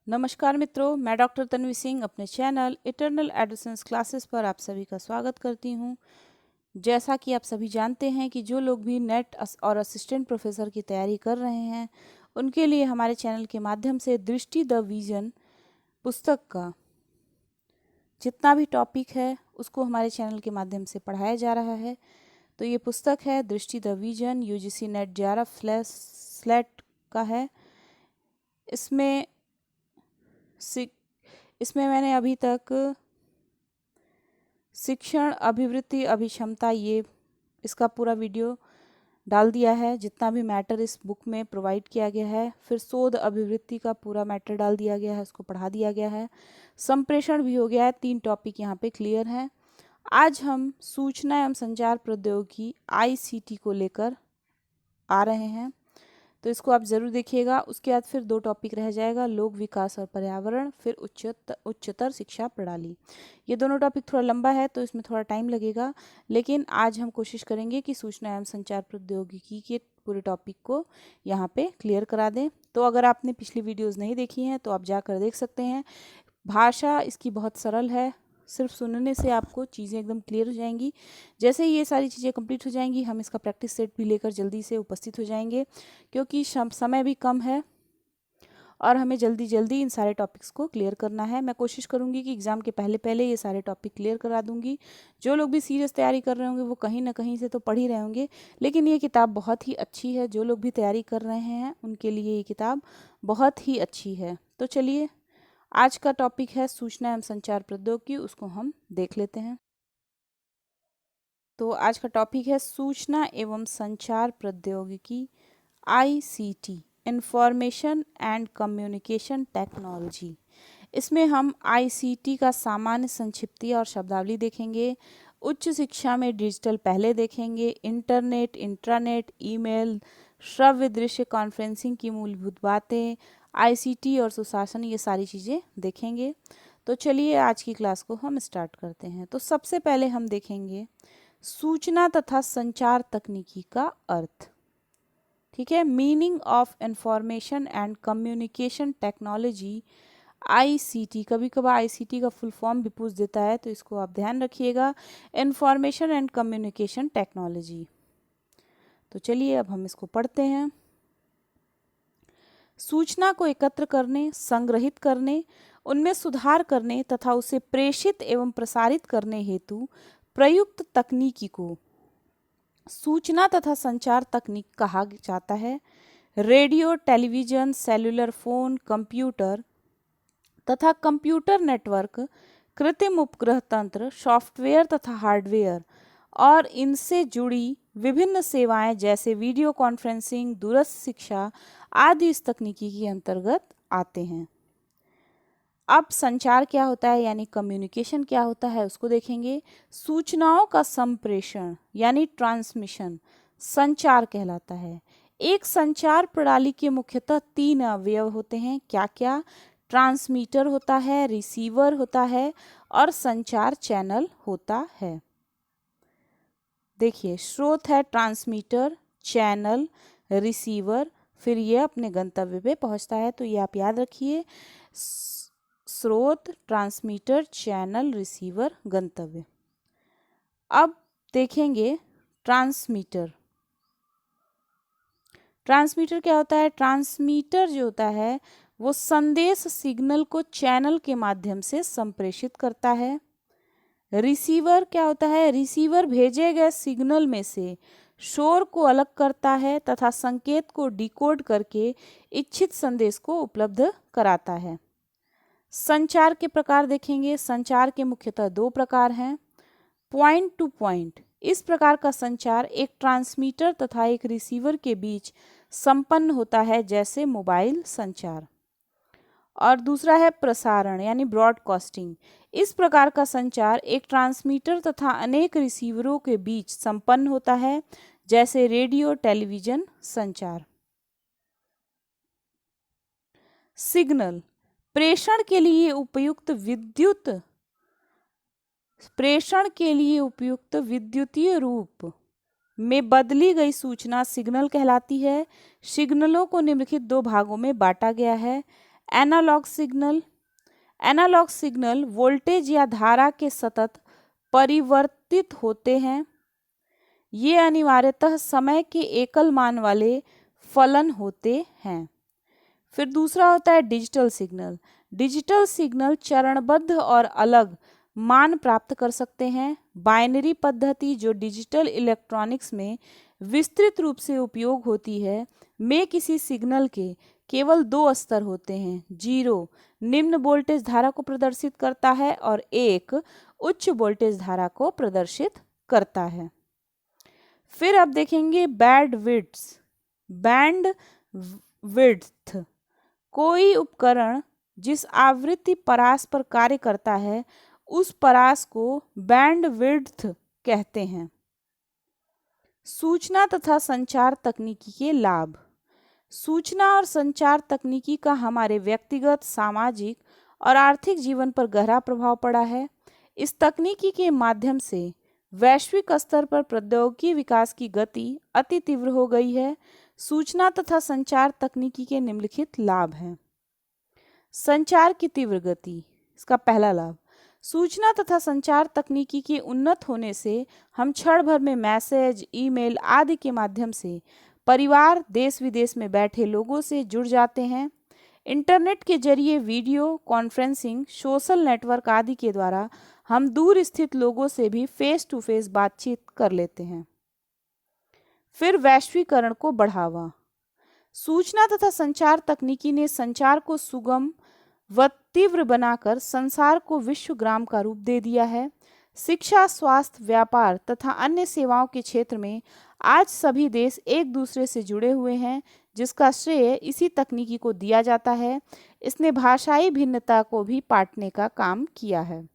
नमस्कार मित्रों, मैं डॉक्टर तन्वी सिंह अपने चैनल इटर्नल एडोसेंस क्लासेस पर आप सभी का स्वागत करती हूं। जैसा कि आप सभी जानते हैं कि जो लोग भी नेट और असिस्टेंट प्रोफेसर की तैयारी कर रहे हैं उनके लिए हमारे चैनल के माध्यम से दृष्टि द विजन पुस्तक का जितना भी टॉपिक है उसको हमारे चैनल के माध्यम से पढ़ाया जा रहा है। तो ये पुस्तक है दृष्टि the vision, UGC net JARA slate का है। इसमें मैंने अभी तक शिक्षण, अभिवृत्ति, अभिक्षमता ये इसका पूरा वीडियो डाल दिया है, जितना भी मैटर इस बुक में प्रोवाइड किया गया है। फिर शोध अभिवृत्ति का पूरा मैटर डाल दिया गया है, उसको पढ़ा दिया गया है। संप्रेषण भी हो गया है। 3 टॉपिक यहाँ पे क्लियर हैं। आज हम सूचना एवं संचार प्रौद्योगिकी ICT को लेकर आ रहे हैं, तो इसको आप ज़रूर देखिएगा। उसके बाद फिर 2 टॉपिक रह जाएगा, लोक विकास और पर्यावरण, फिर उच्चतर शिक्षा प्रणाली। ये दोनों टॉपिक थोड़ा लंबा है तो इसमें थोड़ा टाइम लगेगा, लेकिन आज हम कोशिश करेंगे कि सूचना एवं संचार प्रौद्योगिकी के पूरे टॉपिक को यहाँ पे क्लियर करा दें। तो अगर आपने पिछली वीडियोज़ नहीं देखी हैं तो आप जाकर देख सकते हैं। भाषा इसकी बहुत सरल है, सिर्फ सुनने से आपको चीज़ें एकदम क्लियर हो जाएंगी। जैसे ही ये सारी चीज़ें कंप्लीट हो जाएंगी हम इसका प्रैक्टिस सेट भी लेकर जल्दी से उपस्थित हो जाएंगे, क्योंकि समय भी कम है और हमें जल्दी जल्दी इन सारे टॉपिक्स को क्लियर करना है। मैं कोशिश करूंगी कि एग्ज़ाम के पहले पहले ये सारे टॉपिक क्लियर करा दूंगी। जो लोग भी सीरियस तैयारी कर रहे होंगे वो कहीं ना कहीं से तो पढ़ ही रहे होंगे, लेकिन ये किताब बहुत ही अच्छी है। जो लोग भी तैयारी कर रहे हैं उनके लिए ये किताब बहुत ही अच्छी है। तो चलिए, आज का टॉपिक है सूचना एवं संचार प्रौद्योगिकी, उसको हम देख लेते हैं। तो आज का टॉपिक है सूचना एवं संचार प्रौद्योगिकी ICT, information and communication technology. इसमें हम ICT का सामान्य संक्षिप्ति और शब्दावली देखेंगे। उच्च शिक्षा में डिजिटल पहले देखेंगे, इंटरनेट, इंट्रानेट, ईमेल, श्रव्य दृश्य कॉन्फ्रेंसिंग की मूलभूत बातें, ICT और सुशासन, ये सारी चीज़ें देखेंगे। तो चलिए आज की क्लास को हम स्टार्ट करते हैं। तो सबसे पहले हम देखेंगे सूचना तथा संचार तकनीकी का अर्थ। ठीक है, meaning of information and communication technology ICT। कभी कभार ICT का फुल फॉर्म भी पूछ देता है, तो इसको आप ध्यान रखिएगा, इंफॉर्मेशन एंड कम्युनिकेशन टेक्नोलॉजी। तो चलिए अब हम इसको पढ़ते हैं। सूचना को एकत्र करने, संग्रहित करने, उनमें सुधार करने तथा उसे प्रेषित एवं प्रसारित करने हेतु प्रयुक्त तकनीकी को सूचना तथा संचार तकनीक कहा जाता है। Radio, television, cellular phone, computer तथा कंप्यूटर नेटवर्क, कृत्रिम उपग्रह तंत्र, सॉफ्टवेयर तथा हार्डवेयर और इनसे जुड़ी विभिन्न सेवाएं जैसे वीडियो कॉन्फ्रेंसिंग, दूरस्थ शिक्षा आदि इस तकनीकी के अंतर्गत आते हैं। अब संचार क्या होता है यानी कम्युनिकेशन क्या होता है उसको देखेंगे। सूचनाओं का संप्रेषण यानी ट्रांसमिशन संचार कहलाता है। एक संचार प्रणाली के मुख्यतः 3 अवयव होते हैं। क्या क्या? ट्रांसमीटर होता है, रिसीवर होता है और संचार चैनल होता है। देखिए, स्रोत है ट्रांसमीटर, चैनल, रिसीवर, फिर ये अपने गंतव्य पे पहुंचता है। तो ये आप याद रखिए, स्रोत, ट्रांसमीटर, चैनल, रिसीवर, गंतव्य। अब देखेंगे ट्रांसमीटर। ट्रांसमीटर क्या होता है? ट्रांसमीटर जो होता है वो संदेश सिग्नल को चैनल के माध्यम से संप्रेषित करता है। रिसीवर क्या होता है? रिसीवर भेजे गए सिग्नल में से शोर को अलग करता है तथा संकेत को डिकोड करके इच्छित संदेश को उपलब्ध कराता है। संचार के प्रकार देखेंगे। संचार के मुख्यतः 2 प्रकार हैं। पॉइंट टू पॉइंट, इस प्रकार का संचार एक ट्रांसमीटर तथा एक रिसीवर के बीच संपन्न होता है, जैसे मोबाइल संचार। और दूसरा है प्रसारण यानी ब्रॉडकास्टिंग। इस प्रकार का संचार एक ट्रांसमीटर तथा अनेक रिसीवरों के बीच संपन्न होता है, जैसे रेडियो, टेलीविजन संचार। सिग्नल, प्रेषण के लिए उपयुक्त विद्युतीय रूप में बदली गई सूचना सिग्नल कहलाती है। सिग्नलों को निम्नलिखित 2 भागों में बांटा गया है। Analogue signal. Analogue signal voltage या धारा के सतत परिवर्तित होते हैं। ये अनिवार्यतः समय के एकल मान वाले फलन होते हैं। फिर दूसरा होता है डिजिटल सिग्नल। डिजिटल सिग्नल चरणबद्ध और अलग मान प्राप्त कर सकते हैं। बाइनरी पद्धति जो डिजिटल इलेक्ट्रॉनिक्स में विस्तृत रूप से उपयोग होती है, में किसी सिग्नल के केवल दो स्तर होते हैं। 0 निम्न वोल्टेज धारा को प्रदर्शित करता है और 1 उच्च वोल्टेज धारा को प्रदर्शित करता है। फिर अब देखेंगे बैंड विड्थ। कोई उपकरण जिस आवृत्ति परास पर कार्य करता है उस परास को बैंड विड्थ कहते हैं। सूचना तथा संचार तकनीकी के लाभ। सूचना और संचार तकनीकी का हमारे व्यक्तिगत, सामाजिक और आर्थिक जीवन पर गहरा प्रभाव पड़ा है। इस तकनीकी के माध्यम से वैश्विक स्तर पर प्रौद्योगिकी विकास की गति अति तीव्र हो गई है। सूचना तथा संचार तकनीकी के निम्नलिखित लाभ हैं। संचार की तीव्र गति। इसका पहला लाभ, सूचना तथा संचार तकनीकी के उन्नत होने से हम क्षण भर में मैसेज, ईमेल आदि के माध्यम से परिवार, देश विदेश में बैठे लोगों से जुड़ जाते हैं। इंटरनेट के जरिए वीडियो कॉन्फ्रेंसिंग, सोशल नेटवर्क आदि के द्वारा हम दूर स्थित लोगों से भी फेस टू फेस बातचीत कर लेते हैं। फिर वैश्वीकरण को बढ़ावा। सूचना तथा संचार तकनीकी ने संचार को सुगम व तीव्र बनाकर संसार को विश्वग्राम का रूप दे दिया है। शिक्षा, स्वास्थ्य, व्यापार तथा अन्य सेवाओं के क्षेत्र में आज सभी देश एक दूसरे से जुड़े हुए हैं, जिसका श्रेय इसी तकनीकी को दिया जाता है। इसने भाषाई भिन्नता को भी पाटने का काम किया है।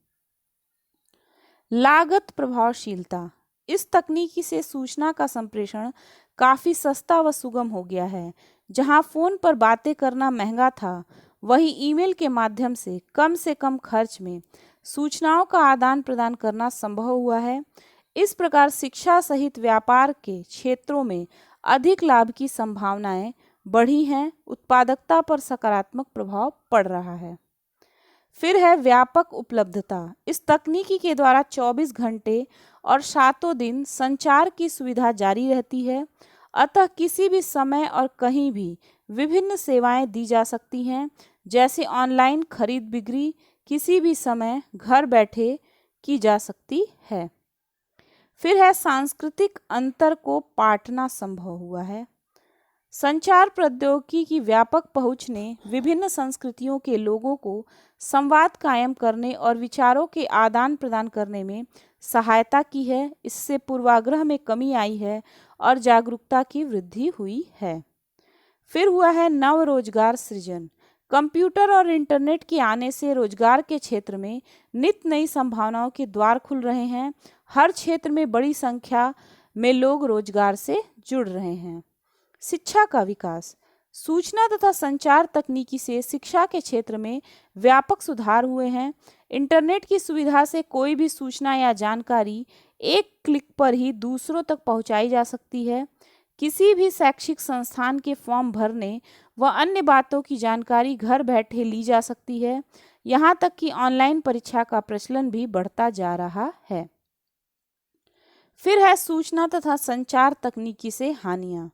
लागत प्रभावशीलता। इस तकनीकी से सूचना का संप्रेषण काफी सस्ता व सुगम हो गया है। जहां फोन पर बातें करना महंगा था, वहीं ईमेल के माध्यम से कम खर्च में सूचनाओं का आदान प्रदान करना संभव हुआ है। इस प्रकार शिक्षा सहित व्यापार के क्षेत्रों में अधिक लाभ की संभावनाएं बढ़ी हैं। उत्पादकता पर सकारात्मक प्रभाव पड़ रहा है। फिर है व्यापक उपलब्धता। इस तकनीकी के द्वारा 24 घंटे और 7 दिन संचार की सुविधा जारी रहती है। अतः किसी भी समय और कहीं भी विभिन्न सेवाएं दी जा सकती हैं, जैसे ऑनलाइन खरीद बिक्री किसी भी समय घर बैठे की जा सकती है। फिर है सांस्कृतिक अंतर को पाटना संभव हुआ है। संचार प्रौद्योगिकी की व्यापक पहुंच ने विभिन्न संस्कृतियों के लोगों को संवाद कायम करने और विचारों के आदान प्रदान करने में सहायता की है। इससे पूर्वाग्रह में कमी आई है और जागरूकता की वृद्धि हुई है। फिर हुआ है नव रोजगार सृजन। कंप्यूटर और इंटरनेट के आने से रोजगार के क्षेत्र में नित नई संभावनाओं के द्वार खुल रहे हैं। हर क्षेत्र में बड़ी संख्या में लोग रोजगार से जुड़ रहे हैं। शिक्षा का विकास। सूचना तथा संचार तकनीकी से शिक्षा के क्षेत्र में व्यापक सुधार हुए हैं। इंटरनेट की सुविधा से कोई भी सूचना या जानकारी एक क्लिक पर ही दूसरों तक पहुंचाई जा सकती है। किसी भी शैक्षिक संस्थान के फॉर्म भरने व अन्य बातों की जानकारी घर बैठे ली जा सकती है। यहाँ तक कि ऑनलाइन परीक्षा का प्रचलन भी बढ़ता जा रहा है। फिर है सूचना तथा संचार तकनीकी से हानियाँ।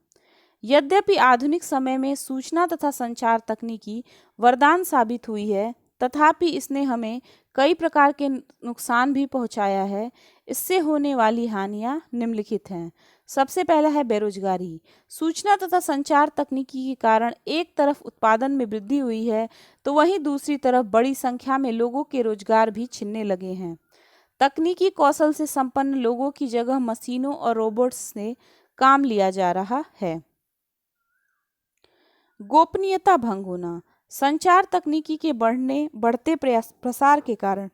यद्यपि आधुनिक समय में सूचना तथा संचार तकनीकी वरदान साबित हुई है, तथापि इसने हमें कई प्रकार के नुकसान भी पहुंचाया है। इससे होने वाली हानियां निम्नलिखित हैं। सबसे पहला है बेरोजगारी। सूचना तथा संचार तकनीकी के कारण एक तरफ उत्पादन में वृद्धि हुई है, तो वहीं दूसरी तरफ बड़ी संख्या में लोगों के रोजगार भी छिनने लगे हैं। तकनीकी कौशल से संपन्न लोगों की जगह मशीनों और रोबोट्स से काम लिया जा रहा है। गोपनीयता भंग होना। संचार तकनीकी के बढ़ते प्रसार के कारण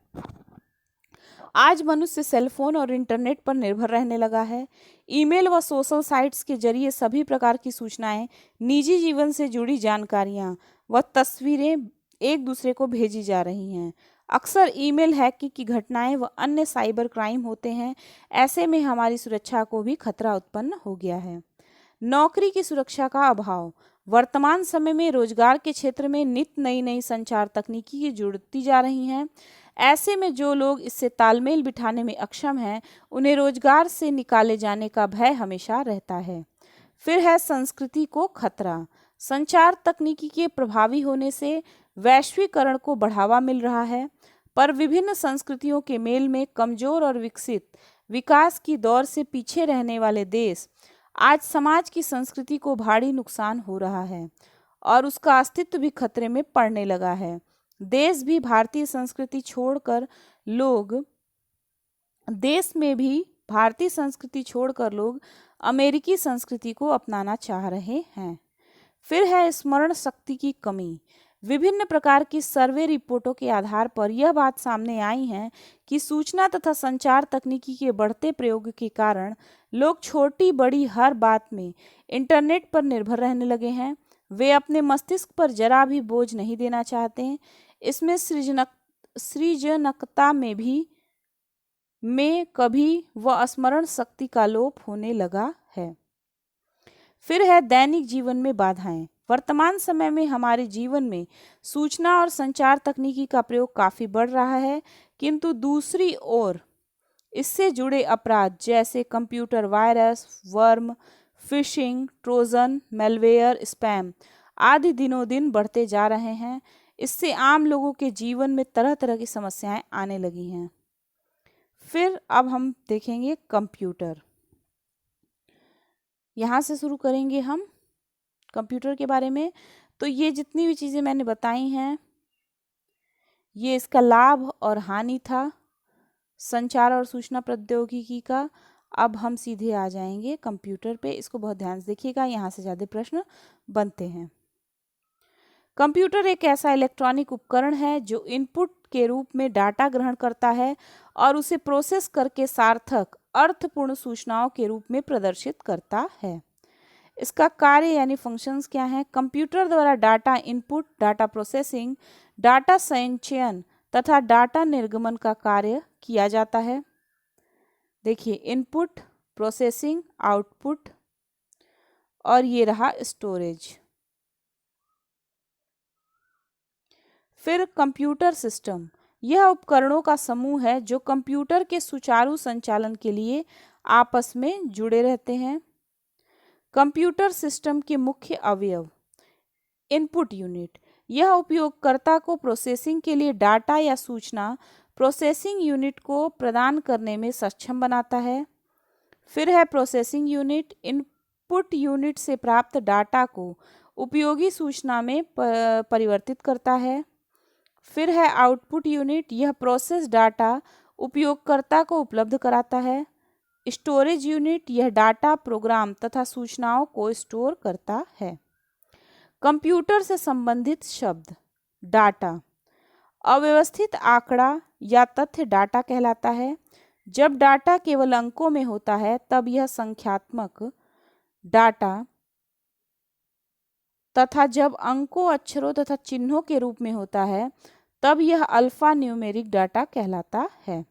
आज मनुष्य सेलफोन और इंटरनेट पर निर्भर रहने लगा है। ईमेल व सोशल साइट्स के जरिए सभी प्रकार की सूचनाएं, निजी जीवन से जुड़ी जानकारियां व तस्वीरें एक दूसरे को भेजी जा रही हैं। अक्सर ईमेल हैकिंग की घटनाएं व अन्य साइबर क्राइम होते हैं। ऐसे में हमारी सुरक्षा को भी खतरा उत्पन्न हो गया है। नौकरी की सुरक्षा का अभाव। वर्तमान समय में रोजगार के क्षेत्र में नित नई नई संचार तकनीकी की जुड़ती जा रही हैं। ऐसे में जो लोग इससे तालमेल बिठाने में अक्षम हैं, उन्हें रोजगार से निकाले जाने का भय हमेशा रहता है। फिर है संस्कृति को खतरा। संचार तकनीकी के प्रभावी होने से वैश्वीकरण को बढ़ावा मिल रहा है, पर विभिन्न संस्कृतियों के मेल में कमजोर और विकसित विकास की दौर से पीछे रहने वाले देश आज समाज की संस्कृति को भारी नुकसान हो रहा है और उसका अस्तित्व भी खतरे में पड़ने लगा है। देश भी भारतीय संस्कृति छोड़कर लोग देश में भी भारतीय संस्कृति छोड़कर लोग अमेरिकी संस्कृति को अपनाना चाह रहे हैं। फिर है स्मरण शक्ति की कमी। विभिन्न प्रकार की सर्वे रिपोर्टों के आधार पर यह बात सामने आई है कि सूचना तथा संचार तकनीकी के बढ़ते प्रयोग के कारण लोग छोटी बड़ी हर बात में इंटरनेट पर निर्भर रहने लगे हैं। वे अपने मस्तिष्क पर जरा भी बोझ नहीं देना चाहते हैं। इसमें सृजनकता में कभी व स्मरण शक्ति का लोप होने लगा है। फिर है दैनिक जीवन में बाधाएं। वर्तमान समय में हमारे जीवन में सूचना और संचार तकनीकी का प्रयोग काफी बढ़ रहा है, किंतु दूसरी ओर इससे जुड़े अपराध जैसे computer virus, worm, fishing, Trojan, malware, spam आदि दिनों दिन बढ़ते जा रहे हैं। इससे आम लोगों के जीवन में तरह तरह की समस्याएं आने लगी हैं। फिर अब हम देखेंगे कंप्यूटर। यहाँ से शुरू करेंगे हम कंप्यूटर के बारे में। तो ये जितनी भी चीज़ें मैंने बताई हैं, ये इसका लाभ और हानि था संचार और सूचना प्रौद्योगिकी का। अब हम सीधे आ जाएंगे कंप्यूटर पे। इसको बहुत ध्यान से देखिएगा, यहाँ से ज़्यादा प्रश्न बनते हैं। कंप्यूटर एक ऐसा इलेक्ट्रॉनिक उपकरण है जो इनपुट के रूप में डाटा ग्रहण करता है और उसे प्रोसेस करके सार्थक अर्थपूर्ण सूचनाओं के रूप में प्रदर्शित करता है। इसका कार्य यानी फंक्शंस क्या हैं? कंप्यूटर द्वारा data input, data processing, data संचयन तथा डाटा निर्गमन का कार्य किया जाता है। देखिए, इनपुट, प्रोसेसिंग, आउटपुट और ये रहा स्टोरेज। फिर कंप्यूटर सिस्टम, यह उपकरणों का समूह है जो कंप्यूटर के सुचारू संचालन के लिए आपस में जुड़े रहते हैं। कंप्यूटर सिस्टम के मुख्य अवयव। इनपुट यूनिट, यह उपयोगकर्ता को प्रोसेसिंग के लिए डाटा या सूचना प्रोसेसिंग यूनिट को प्रदान करने में सक्षम बनाता है। फिर है प्रोसेसिंग यूनिट, इनपुट यूनिट से प्राप्त डाटा को उपयोगी सूचना में परिवर्तित करता है। फिर है आउटपुट यूनिट, यह प्रोसेस डाटा उपयोगकर्ता को उपलब्ध कराता है। स्टोरेज यूनिट, यह डाटा, प्रोग्राम तथा सूचनाओं को स्टोर करता है। कंप्यूटर से संबंधित शब्द। डाटा, अव्यवस्थित आंकड़ा या तथ्य डाटा कहलाता है। जब डाटा केवल अंकों में होता है तब यह संख्यात्मक डाटा तथा जब अंकों, अक्षरों तथा चिन्हों के रूप में होता है तब यह अल्फा न्यूमेरिक डाटा कहलाता है।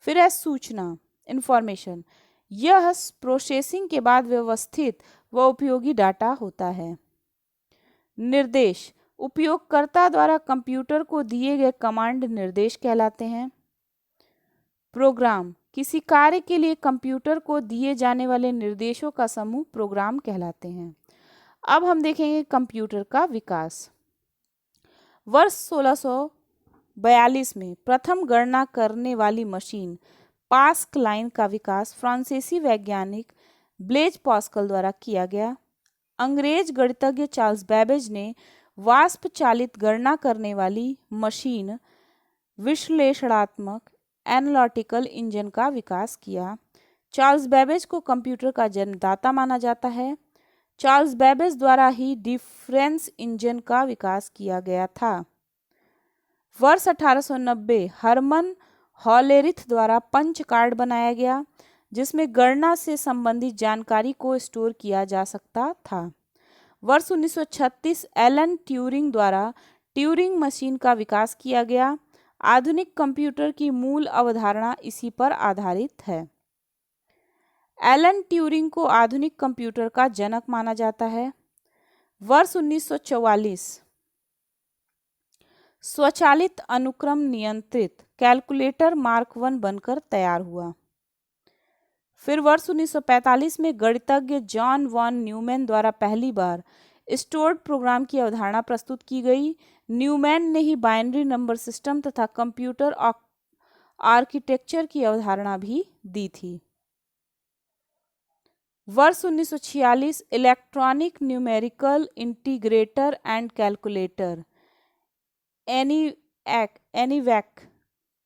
फिर है सूचना, इंफॉर्मेशन, यह प्रोसेसिंग के बाद व्यवस्थित व उपयोगी डाटा होता है। निर्देश, उपयोगकर्ता द्वारा कंप्यूटर को दिए गए कमांड निर्देश कहलाते हैं। प्रोग्राम, किसी कार्य के लिए कंप्यूटर को दिए जाने वाले निर्देशों का समूह प्रोग्राम कहलाते हैं। अब हम देखेंगे कंप्यूटर का विकास। वर्ष 1642 में प्रथम गणना करने वाली मशीन पास्क लाइन का विकास फ्रांसीसी वैज्ञानिक ब्लेज पास्कल द्वारा किया गया। अंग्रेज गणितज्ञ चार्ल्स बैबेज ने वाष्प चालित गणना करने वाली मशीन विश्लेषणात्मक एनालिटिकल इंजन का विकास किया। चार्ल्स बैबेज को कंप्यूटर का जन्मदाता माना जाता है। चार्ल्स बैबेज द्वारा ही डिफरेंस इंजन का विकास किया गया था। वर्ष 1890 हरमन हॉलेरिथ द्वारा पंच कार्ड बनाया गया जिसमें गणना से संबंधित जानकारी को स्टोर किया जा सकता था। वर्ष 1936 एलन ट्यूरिंग द्वारा ट्यूरिंग मशीन का विकास किया गया। आधुनिक कंप्यूटर की मूल अवधारणा इसी पर आधारित है। एलन ट्यूरिंग को आधुनिक कंप्यूटर का जनक माना जाता है। वर्ष 1944 स्वचालित अनुक्रम नियंत्रित कैलकुलेटर मार्क 1 बनकर तैयार हुआ। फिर वर्ष 1945 में गणितज्ञ जॉन वॉन न्यूमैन द्वारा पहली बार स्टोर्ड प्रोग्राम की अवधारणा प्रस्तुत की गई। न्यूमैन ने ही बाइनरी नंबर सिस्टम तथा कंप्यूटर आर्किटेक्चर की अवधारणा भी दी थी। वर्ष 1946 electronic numerical integrator and calculator ENIAC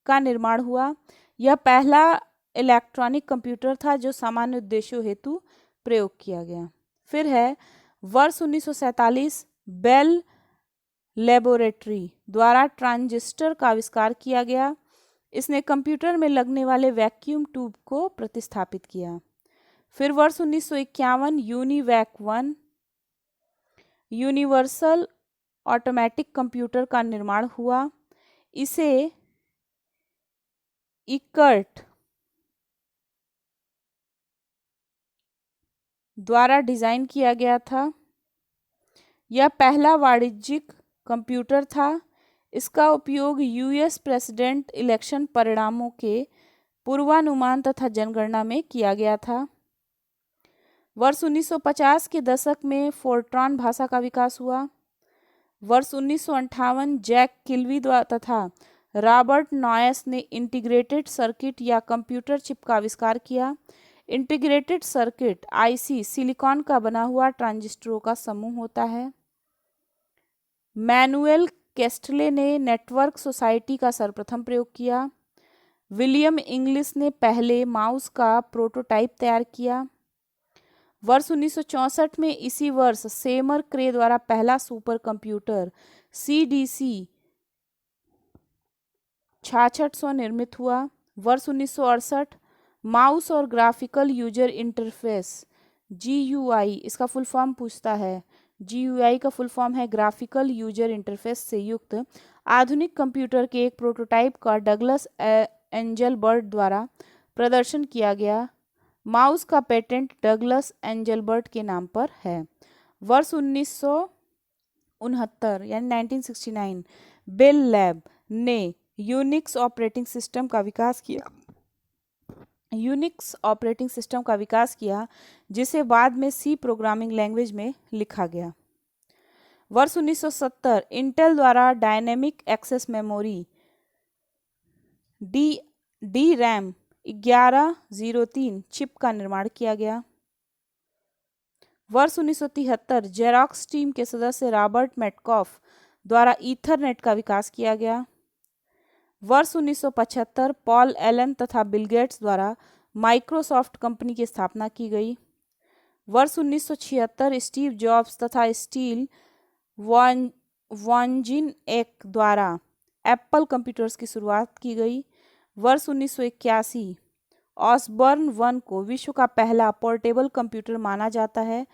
का निर्माण हुआ। यह पहला इलेक्ट्रॉनिक कंप्यूटर था जो सामान्य उद्देश्यों हेतु प्रयोग किया गया। फिर है वर्ष 1947 बेल लेबोरेटरी द्वारा ट्रांजिस्टर का आविष्कार किया गया। इसने कंप्यूटर में लगने वाले वैक्यूम ट्यूब को प्रतिस्थापित किया। फिर वर्ष 1951 यूनिवैक 1 यूनिवर्सल ऑटोमेटिक कंप्यूटर का निर्माण हुआ। इसे इकर्ट द्वारा डिजाइन किया गया था। यह पहला वाणिज्यिक कंप्यूटर था। इसका उपयोग यूएस प्रेसिडेंट इलेक्शन परिणामों के पूर्वानुमान तथा जनगणना में किया गया था। वर्ष 1950 के दशक में फोर्ट्रॉन भाषा का विकास हुआ। वर्ष 1958 जैक किल्वी तथा रॉबर्ट नॉयस ने इंटीग्रेटेड सर्किट या कंप्यूटर चिप का आविष्कार किया। इंटीग्रेटेड सर्किट आईसी सिलिकॉन का बना हुआ ट्रांजिस्टरों का समूह होता है। मैनुएल कैस्टले ने नेटवर्क सोसाइटी का सर्वप्रथम प्रयोग किया। विलियम इंग्लिश ने पहले माउस का प्रोटोटाइप तैयार किया। वर्ष 1964 में इसी वर्ष सेमर क्रे द्वारा पहला सुपर कंप्यूटर CDC 6600 निर्मित हुआ। वर्ष 1968 माउस और ग्राफिकल यूजर इंटरफेस GUI, इसका फुल फॉर्म पूछता है। GUI का फुल फॉर्म है ग्राफिकल यूजर इंटरफेस से युक्त आधुनिक कंप्यूटर के एक प्रोटोटाइप का डगलस एंजलबर्ट द्वारा प्रदर्शन किया गया। माउस का पेटेंट डगलस एंजलबर्ट के नाम पर है। वर्ष 1969 यानी 1969 बेल लैब ने यूनिक्स ऑपरेटिंग सिस्टम का विकास किया जिसे बाद में सी प्रोग्रामिंग लैंग्वेज में लिखा गया। वर्ष 1970 इंटेल द्वारा dynamic access memory DRAM 1103 chip का निर्माण किया गया। वर्ष 1973 जेरॉक्स टीम के सदस्य रॉबर्ट मैटकॉफ द्वारा ईथरनेट का विकास किया गया। वर्ष 1975 पॉल एलन तथा बिल गेट्स द्वारा माइक्रोसॉफ्ट कंपनी की स्थापना की गई। वर्ष 1976 स्टीव जॉब्स तथा स्टीव वॉन्जिनिएक द्वारा एप्पल कंप्यूटर्स की शुरुआत की गई। वर्ष 1981 ऑसबर्न 1 को विश्व का पहला पोर्टेबल कंप्यूटर माना जाता है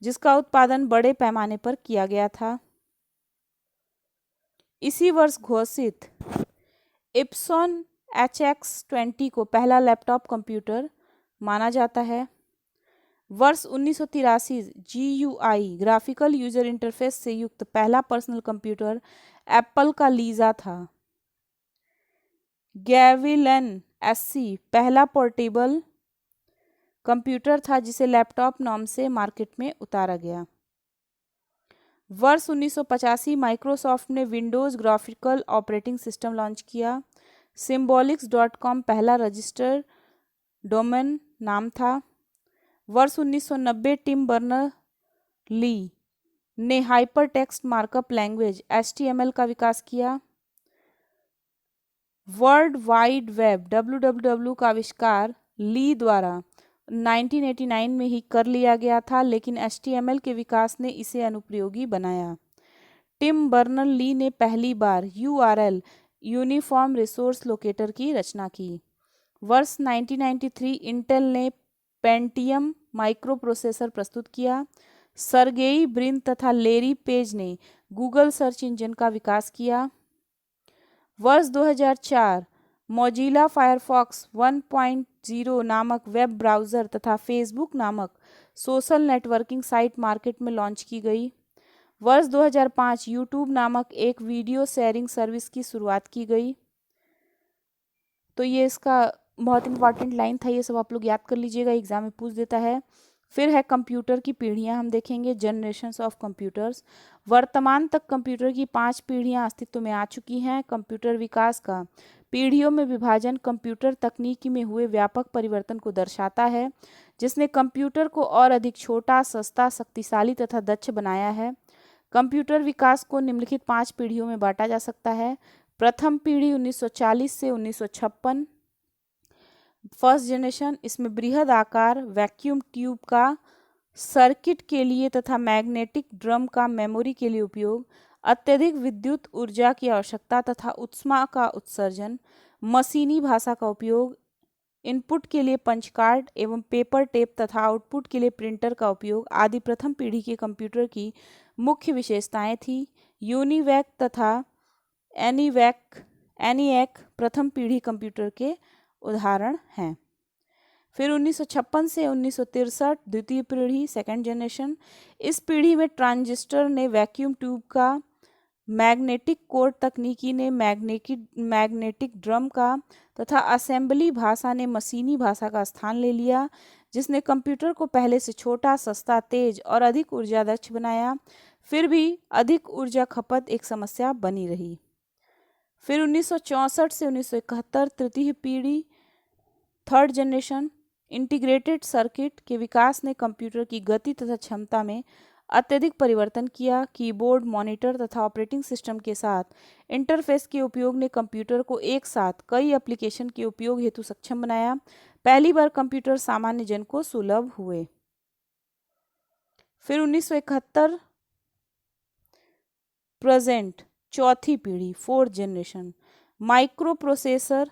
जिसका उत्पादन बड़े पैमाने पर किया गया था। इसी वर्ष घोषित इप्सन HX20 को पहला लैपटॉप कंप्यूटर माना जाता है। वर्ष 1983 GUI ग्राफिकल यूजर इंटरफेस से युक्त पहला पर्सनल कंप्यूटर एप्पल का लीजा था। गैविलन SC पहला पोर्टेबल कंप्यूटर था जिसे लैपटॉप नाम से मार्केट में उतारा गया। वर्ष 1985 माइक्रोसॉफ्ट ने Windows graphical operating system launch किया। symbolics.com पहला रजिस्टर्ड डोमेन नाम था। वर्ष 1990 टिम बर्नर-ली ने हाइपरटेक्स्ट मार्कअप लैंग्वेज HTML का विकास किया। वर्ल्ड वाइड वेब WWW का आविष्कार ली द्वारा 1989 में ही कर लिया गया था, लेकिन HTML के विकास ने इसे अनुप्रयोगी बनाया। टिम बर्नर-ली ने पहली बार URL यूनिफॉर्म रिसोर्स लोकेटर की रचना की। वर्ष 1993 इंटेल ने पेंटियम माइक्रो प्रोसेसर प्रस्तुत किया। सर्गेई ब्रिन तथा लेरी पेज ने गूगल सर्च इंजन का विकास किया। वर्ष 2004 मोजिला फायरफॉक्स 1.0 नामक वेब ब्राउज़र तथा फेसबुक नामक सोशल नेटवर्किंग साइट मार्केट में लॉन्च की गई। वर्ष 2005 यूट्यूब नामक एक वीडियो शेयरिंग सर्विस की शुरुआत की गई। तो ये इसका बहुत इंपॉर्टेंट लाइन था, ये सब आप लोग याद कर लीजिएगा, एग्जाम में पूछ देता है। फिर है कंप्यूटर की पीढ़ियां, हम देखेंगे जनरेशंस ऑफ कंप्यूटर्स। वर्तमान तक कंप्यूटर की 5 पीढ़ियां अस्तित्व में आ चुकी हैं। कंप्यूटर विकास का पीढ़ियों में विभाजन कंप्यूटर तकनीकी में हुए व्यापक परिवर्तन को दर्शाता है, जिसने कंप्यूटर को और अधिक छोटा, सस्ता, शक्तिशाली तथा दक्ष बनाया है। कंप्यूटर विकास को निम्नलिखित 5 पीढ़ियों में बांटा जा सकता है। प्रथम पीढ़ी 1940 से 1956, फर्स्ट जनरेशन, इसमें बृहद आकार वैक्यूम ट्यूब का सर्किट के लिए तथा मैग्नेटिक ड्रम का मेमोरी के लिए उपयोग, अत्यधिक विद्युत ऊर्जा की आवश्यकता तथा उष्मा का उत्सर्जन, मशीनी भाषा का उपयोग, इनपुट के लिए पंच कार्ड एवं पेपर टेप तथा आउटपुट के लिए प्रिंटर का उपयोग आदि प्रथम पीढ़ी के कंप्यूटर की मुख्य विशेषताएं थी। यूनिवैक तथा एनीएक प्रथम पीढ़ी कंप्यूटर के उदाहरण हैं। फिर 1956 से 1963 द्वितीय पीढ़ी सेकेंड जनरेशन। इस पीढ़ी में ट्रांजिस्टर ने वैक्यूम ट्यूब का, मैग्नेटिक कोड तकनीकी ने मैग्नेटिक ड्रम का तथा असेंबली भाषा ने मशीनी भाषा का स्थान ले लिया, जिसने कंप्यूटर को पहले से छोटा, सस्ता, तेज और अधिक ऊर्जा दक्ष बनाया। फिर भी अधिक ऊर्जा खपत एक समस्या बनी रही। फिर 1964 से 1971 तृतीय पीढ़ी थर्ड जनरेशन। इंटीग्रेटेड सर्किट के विकास ने कंप्यूटर की गति तथा क्षमता में अत्यधिक परिवर्तन किया। कीबोर्ड, मॉनिटर तथा ऑपरेटिंग सिस्टम के साथ इंटरफेस के उपयोग ने कंप्यूटर को एक साथ कई एप्लीकेशन के उपयोग हेतु सक्षम बनाया। पहली बार कंप्यूटर सामान्य जन को सुलभ हुए। फिर 1971 प्रेजेंट चौथी पीढ़ी फोर्थ जनरेशन। माइक्रो प्रोसेसर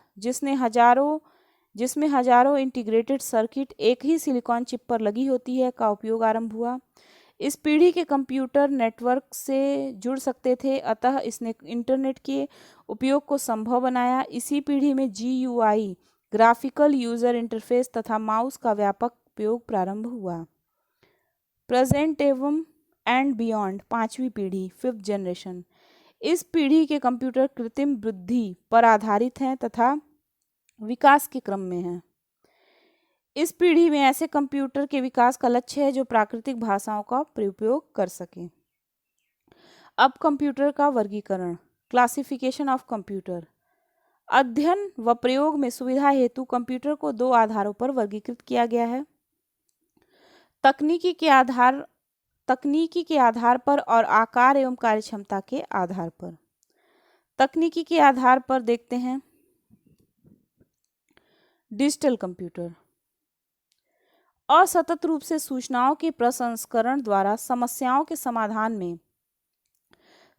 जिसमें हजारों इंटीग्रेटेड सर्किट एक ही सिलिकॉन चिप पर लगी होती है का उपयोग आरंभ हुआ। इस पीढ़ी के कंप्यूटर नेटवर्क से जुड़ सकते थे, अतः इसने इंटरनेट के उपयोग को संभव बनाया। इसी पीढ़ी में GUI ग्राफिकल यूजर इंटरफेस तथा माउस का व्यापक उपयोग प्रारंभ हुआ। प्रेजेंट एंड बियॉन्ड पांचवी पीढ़ी फिफ्थ जनरेशन। इस पीढ़ी के कंप्यूटर कृत्रिम बुद्धि पर आधारित हैं तथा विकास के क्रम में हैं। इस पीढ़ी में ऐसे कंप्यूटर के विकास का लक्ष्य है जो प्राकृतिक भाषाओं का प्रयोग कर सकें। अब कंप्यूटर का वर्गीकरण, क्लासिफिकेशन ऑफ कंप्यूटर। अध्ययन व प्रयोग में सुविधा हेतु कंप्यूटर को 2 आधारों पर वर्गीकृत किया गया है। तकनीकी के आधार पर और आकार एवं कार्यक्षमता के आधार पर। तकनीकी के आधार पर देखते हैं डिजिटल कंप्यूटर। असतत रूप से सूचनाओं के प्रसंस्करण द्वारा समस्याओं के समाधान में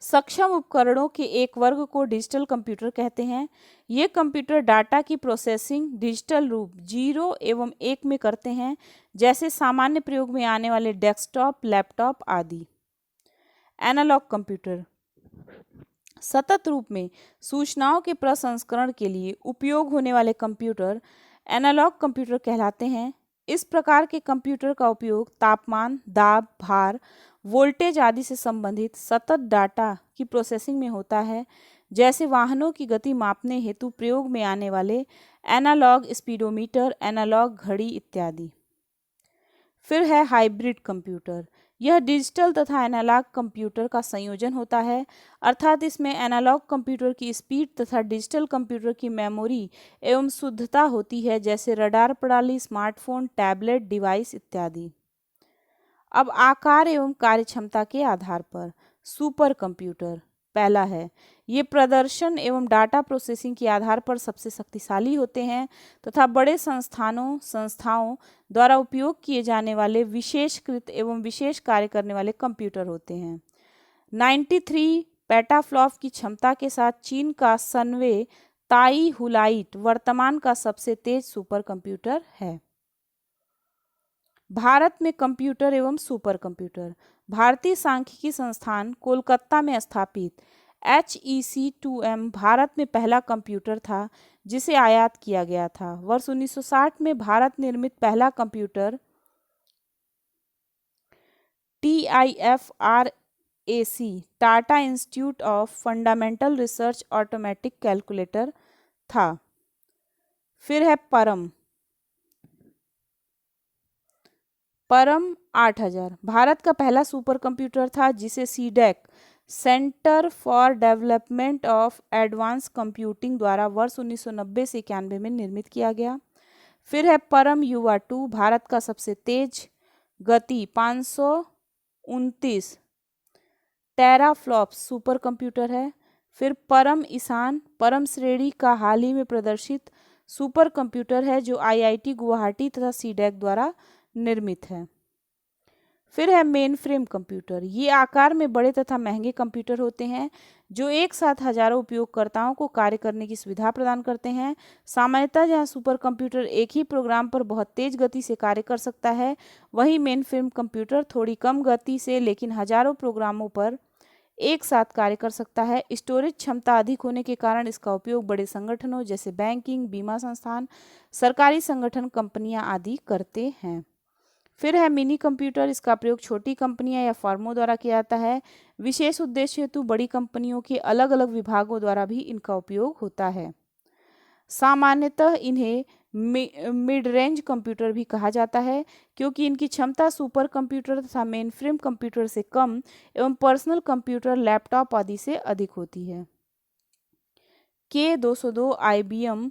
सक्षम उपकरणों के एक वर्ग को डिजिटल कंप्यूटर कहते हैं। ये कंप्यूटर डाटा की प्रोसेसिंग डिजिटल रूप 0 एवं 1 में करते हैं, जैसे सामान्य प्रयोग में आने वाले डेस्कटॉप, लैपटॉप आदि। एनालॉग कंप्यूटर सतत रूप में सूचनाओं के प्रसंस्करण के लिए उपयोग होने वाले कंप्यूटर एनालॉग कंप्यूटर कहलाते हैं। इस प्रकार के कंप्यूटर का उपयोग तापमान, दाब, भार, वोल्टेज आदि से संबंधित सतत डाटा की प्रोसेसिंग में होता है, जैसे वाहनों की गति मापने हेतु प्रयोग में आने वाले एनालॉग स्पीडोमीटर, एनालॉग घड़ी इत्यादि। फिर है हाइब्रिड कंप्यूटर। यह डिजिटल तथा एनालॉग कंप्यूटर का संयोजन होता है, अर्थात इसमें एनालॉग कंप्यूटर की स्पीड तथा डिजिटल कंप्यूटर की मेमोरी एवं शुद्धता होती है, जैसे रडार प्रणाली, स्मार्टफोन, टैबलेट डिवाइस इत्यादि। अब आकार एवं कार्यक्षमता के आधार पर सुपर कंप्यूटर पहला है। ये प्रदर्शन एवं डाटा प्रोसेसिंग के आधार पर सबसे शक्तिशाली होते हैं तथा बड़े संस्थाओं द्वारा उपयोग किए जाने वाले विशेषकृत एवं विशेष कार्य करने वाले कंप्यूटर होते हैं। 93 पेटाफ्लॉप की क्षमता के साथ चीन का सनवे ताई हुलाइट वर्तमान का सबसे तेज सुपर कंप्यूटर है। भारत में कंप्यूटर एवं सुपर कंप्यूटर। भारतीय सांख्यिकी संस्थान कोलकाता में स्थापित HEC2M भारत में पहला कंप्यूटर था जिसे आयात किया गया था। वर्ष 1960 में भारत निर्मित पहला computer TIFR TIAC Tata institute of fundamental research automatic calculator था। फिर है परम। परम 8000 भारत का पहला सुपर कंप्यूटर था जिसे CDAC centre for development of advance computing द्वारा वर्ष 1990 से 91 में निर्मित किया गया। फिर है परम युवा 2 भारत का सबसे तेज गति 529 टेराफ्लॉप्स सुपर कंप्यूटर है। फिर परम ईशान परम श्रेणी का हाल ही में प्रदर्शित सुपर कंप्यूटर है जो IIT गुवाहाटी तथा सीडेक द्वारा निर्मित है। फिर है मेन फ्रेम कंप्यूटर। ये आकार में बड़े तथा महंगे कंप्यूटर होते हैं जो एक साथ हजारों उपयोगकर्ताओं को कार्य करने की सुविधा प्रदान करते हैं। सामान्यतः जहां सुपर कंप्यूटर एक ही प्रोग्राम पर बहुत तेज गति से कार्य कर सकता है, वहीं मेन फ्रेम कंप्यूटर थोड़ी कम गति से लेकिन हजारों प्रोग्रामों पर एक साथ कार्य कर सकता है। स्टोरेज क्षमता अधिक होने के कारण इसका उपयोग बड़े संगठनों जैसे बैंकिंग, बीमा संस्थान, सरकारी संगठन, कंपनियां आदि करते हैं। फिर है मिनी कंप्यूटर। इसका प्रयोग छोटी कंपनियां या फर्मों द्वारा किया जाता है। विशेष उद्देश्य हेतु बड़ी कंपनियों के अलग अलग विभागों द्वारा भी इनका उपयोग होता है। सामान्यतः इन्हें मिड रेंज कंप्यूटर भी कहा जाता है क्योंकि इनकी क्षमता सुपर कंप्यूटर तथा मेन फ्रेम कंप्यूटर से कम एवं पर्सनल कंप्यूटर, लैपटॉप आदि से अधिक होती है। K202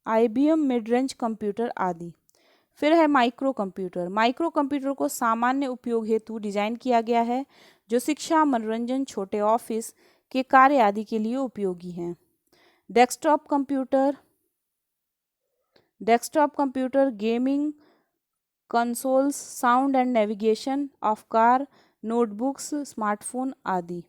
IBM mid range computer आदि। फिर है माइक्रो कंप्यूटर। माइक्रो कंप्यूटर को सामान्य उपयोग हेतु डिजाइन किया गया है जो शिक्षा, मनोरंजन, छोटे ऑफिस के कार्य आदि के लिए उपयोगी हैं। Desktop computer. Desktop computer gaming consoles, sound and navigation of car, notebooks, smartphone आदि।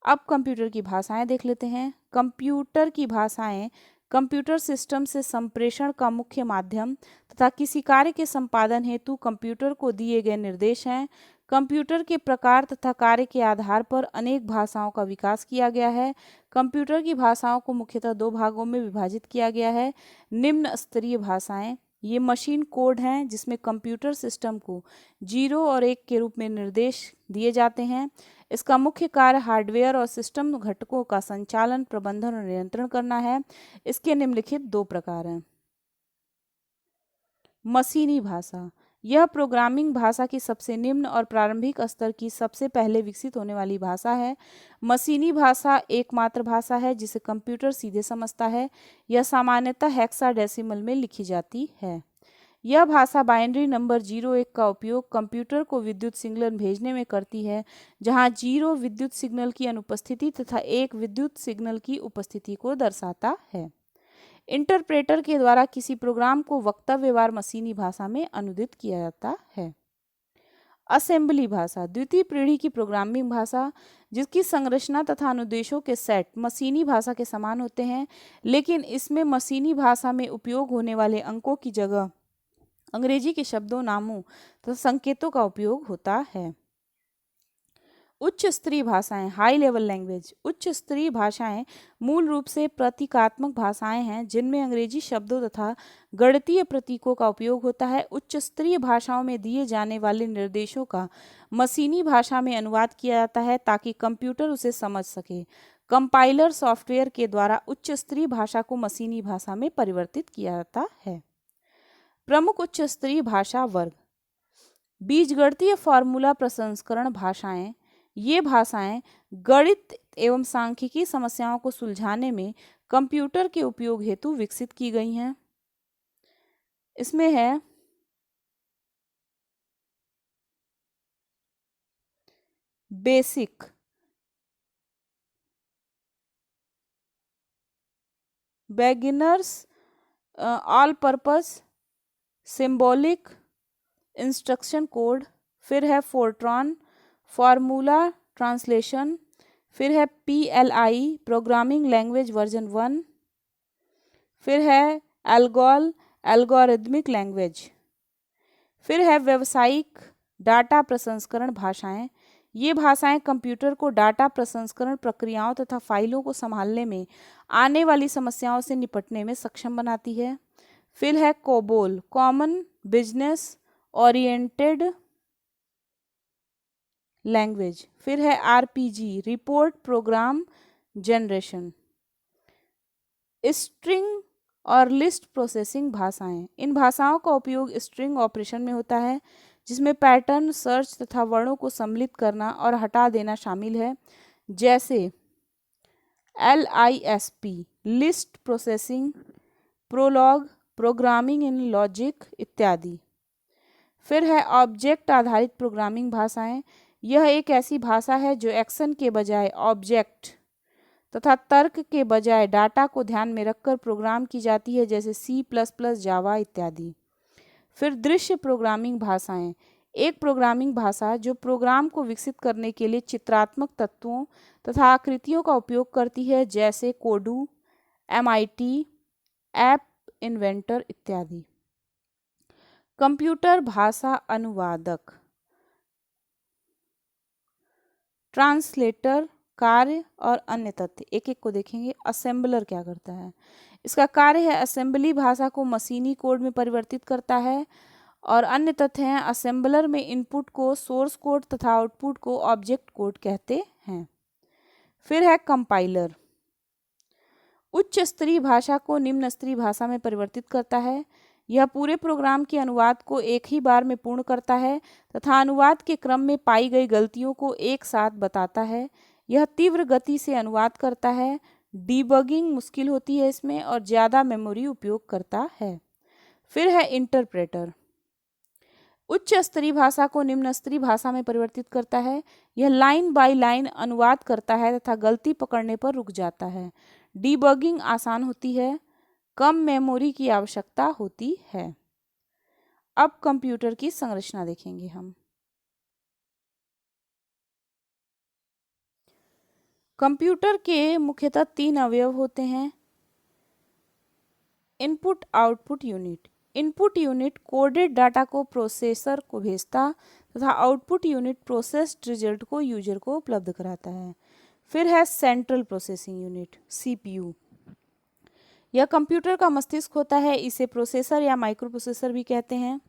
अब कंप्यूटर की भाषाएं देख लेते हैं। कंप्यूटर की भाषाएं कंप्यूटर सिस्टम से संप्रेषण का मुख्य माध्यम तथा किसी कार्य के संपादन हेतु कंप्यूटर को दिए गए निर्देश हैं। कंप्यूटर के प्रकार तथा कार्य के आधार पर अनेक भाषाओं का विकास किया गया है। कंप्यूटर की भाषाओं को मुख्यतः दो भागों में विभाजित किया गया है। निम्न स्तरीय भाषाएं ये मशीन कोड हैं जिसमें कंप्यूटर सिस्टम को 0 और 1 के रूप में निर्देश दिए जाते हैं। इसका मुख्य कार्य हार्डवेयर और सिस्टम घटकों का संचालन, प्रबंधन और नियंत्रण करना है। इसके निम्नलिखित दो प्रकार हैं। मशीनी भाषा यह प्रोग्रामिंग भाषा की सबसे निम्न और प्रारंभिक स्तर की सबसे पहले विकसित होने वाली भाषा है। मशीनी भाषा एकमात्र भाषा है जिसे कंप्यूटर सीधे समझता है। यह सामान्यतः हेक्साडेसिमल में लिखी जाती है। यह भाषा बाइनरी नंबर 0-1 का उपयोग कंप्यूटर को विद्युत सिग्नल भेजने में करती है, जहां 0 विद्युत सिग्नल की अनुपस्थिति तथा 1 विद्युत सिग्नल की उपस्थिति को दर्शाता है। इंटरप्रेटर के द्वारा किसी प्रोग्राम को वक्तव्यवार मशीनी भाषा में अनुदित किया जाता है। असेंबली भाषा द्वितीय पीढ़ी की प्रोग्रामिंग भाषा जिसकी संरचना तथा अनुदेशों के सेट मशीनी भाषा के समान होते हैं, लेकिन इसमें मशीनी भाषा में उपयोग होने वाले अंकों की जगह अंग्रेजी के शब्दों, नामों तथा संकेतों का उपयोग होता है। उच्च स्तरीय भाषाएं हाई लेवल लैंग्वेज उच्च स्तरीय भाषाएं मूल रूप से प्रतीकात्मक भाषाएं हैं जिनमें अंग्रेजी शब्दों तथा गणितीय प्रतीकों का उपयोग होता है। उच्च स्तरीय भाषाओं में दिए जाने वाले निर्देशों का मशीनी भाषा में अनुवाद किया जाता है ताकि कंप्यूटर उसे समझ सके। कंपाइलर सॉफ्टवेयर के द्वारा उच्च स्तरीय भाषा को मशीनी भाषा में परिवर्तित किया जाता है। प्रमुख उच्च स्तरीय भाषा वर्ग बीजगणितीय फॉर्मूला प्रसंस्करण भाषाएं ये भाषाएं गणित एवं सांख्यिकी समस्याओं को सुलझाने में कंप्यूटर के उपयोग हेतु विकसित की गई हैं। इसमें है basic, beginners, all purpose, symbolic, instruction code. फिर है फोर्ट्रॉन फार्मूला ट्रांसलेशन। फिर है PLI प्रोग्रामिंग लैंग्वेज वर्जन 1। फिर है एल्गोल एल्गोरिथमिक लैंग्वेज। फिर है व्यावसायिक डाटा प्रसंस्करण भाषाएं ये भाषाएं कंप्यूटर को डाटा प्रसंस्करण प्रक्रियाओं तथा फाइलों को संभालने में आने वाली समस्याओं से निपटने में सक्षम बनाती है। फिर है COBOL common business oriented language. फिर है RPG, report program generation. String और लिस्ट प्रोसेसिंग भाषाएं। इन भाषाओं का उपयोग स्ट्रिंग ऑपरेशन में होता है, जिसमें पैटर्न सर्च तथा वर्णों को सम्मिलित करना और हटा देना शामिल है, जैसे LISP, list processing, Prolog, programming in logic इत्यादि। फिर है ऑब्जेक्ट आधारित प्रोग्रामिंग भाषाएं। यह एक ऐसी भाषा है जो एक्शन के बजाय ऑब्जेक्ट तथा तर्क के बजाय डाटा को ध्यान में रखकर प्रोग्राम की जाती है, जैसे C++, जावा इत्यादि। फिर दृश्य प्रोग्रामिंग भाषाएं। एक प्रोग्रामिंग भाषा जो प्रोग्राम को विकसित करने के लिए चित्रात्मक तत्वों तथा आकृतियों का उपयोग करती है, जैसे कोडू, MIT, ऐप इन्वेंटर इत्यादि। कंप्यूटर भाषा अनुवादक, ट्रांसलेटर, कार्य और अन्य तथ्य। एक एक को देखेंगे। असेंबलर क्या करता है? इसका कार्य है असेंबली भाषा को मशीनी कोड में परिवर्तित करता है। और अन्य तथ्य हैं, असेंबलर में इनपुट को सोर्स कोड तथा आउटपुट को ऑब्जेक्ट कोड कहते हैं। फिर है कंपाइलर, उच्च स्तरीय भाषा को निम्न स्तरीय भाषा में परिवर्तित करता है। यह पूरे प्रोग्राम के अनुवाद को एक ही बार में पूर्ण करता है तथा अनुवाद के क्रम में पाई गई गलतियों को एक साथ बताता है। यह तीव्र गति से अनुवाद करता है, डीबगिंग मुश्किल होती है इसमें, और ज़्यादा मेमोरी उपयोग करता है। फिर है इंटरप्रेटर, उच्च स्तरीय भाषा को निम्न स्तरीय भाषा में परिवर्तित करता है। यह लाइन बाय लाइन अनुवाद करता है तथा गलती पकड़ने पर रुक जाता है। डीबगिंग आसान होती है, कम मेमोरी की आवश्यकता होती है। अब कंप्यूटर की संरचना देखेंगे हम। कंप्यूटर के मुख्यतः 3 अवयव होते हैं। Input output unit. Input unit coded data को प्रोसेसर को भेजता तथा आउटपुट यूनिट प्रोसेस्ड रिजल्ट को यूजर को उपलब्ध कराता है। फिर है सेंट्रल प्रोसेसिंग यूनिट, CPU। यह कंप्यूटर का मस्तिष्क होता है, इसे प्रोसेसर या माइक्रो प्रोसेसर भी कहते हैं।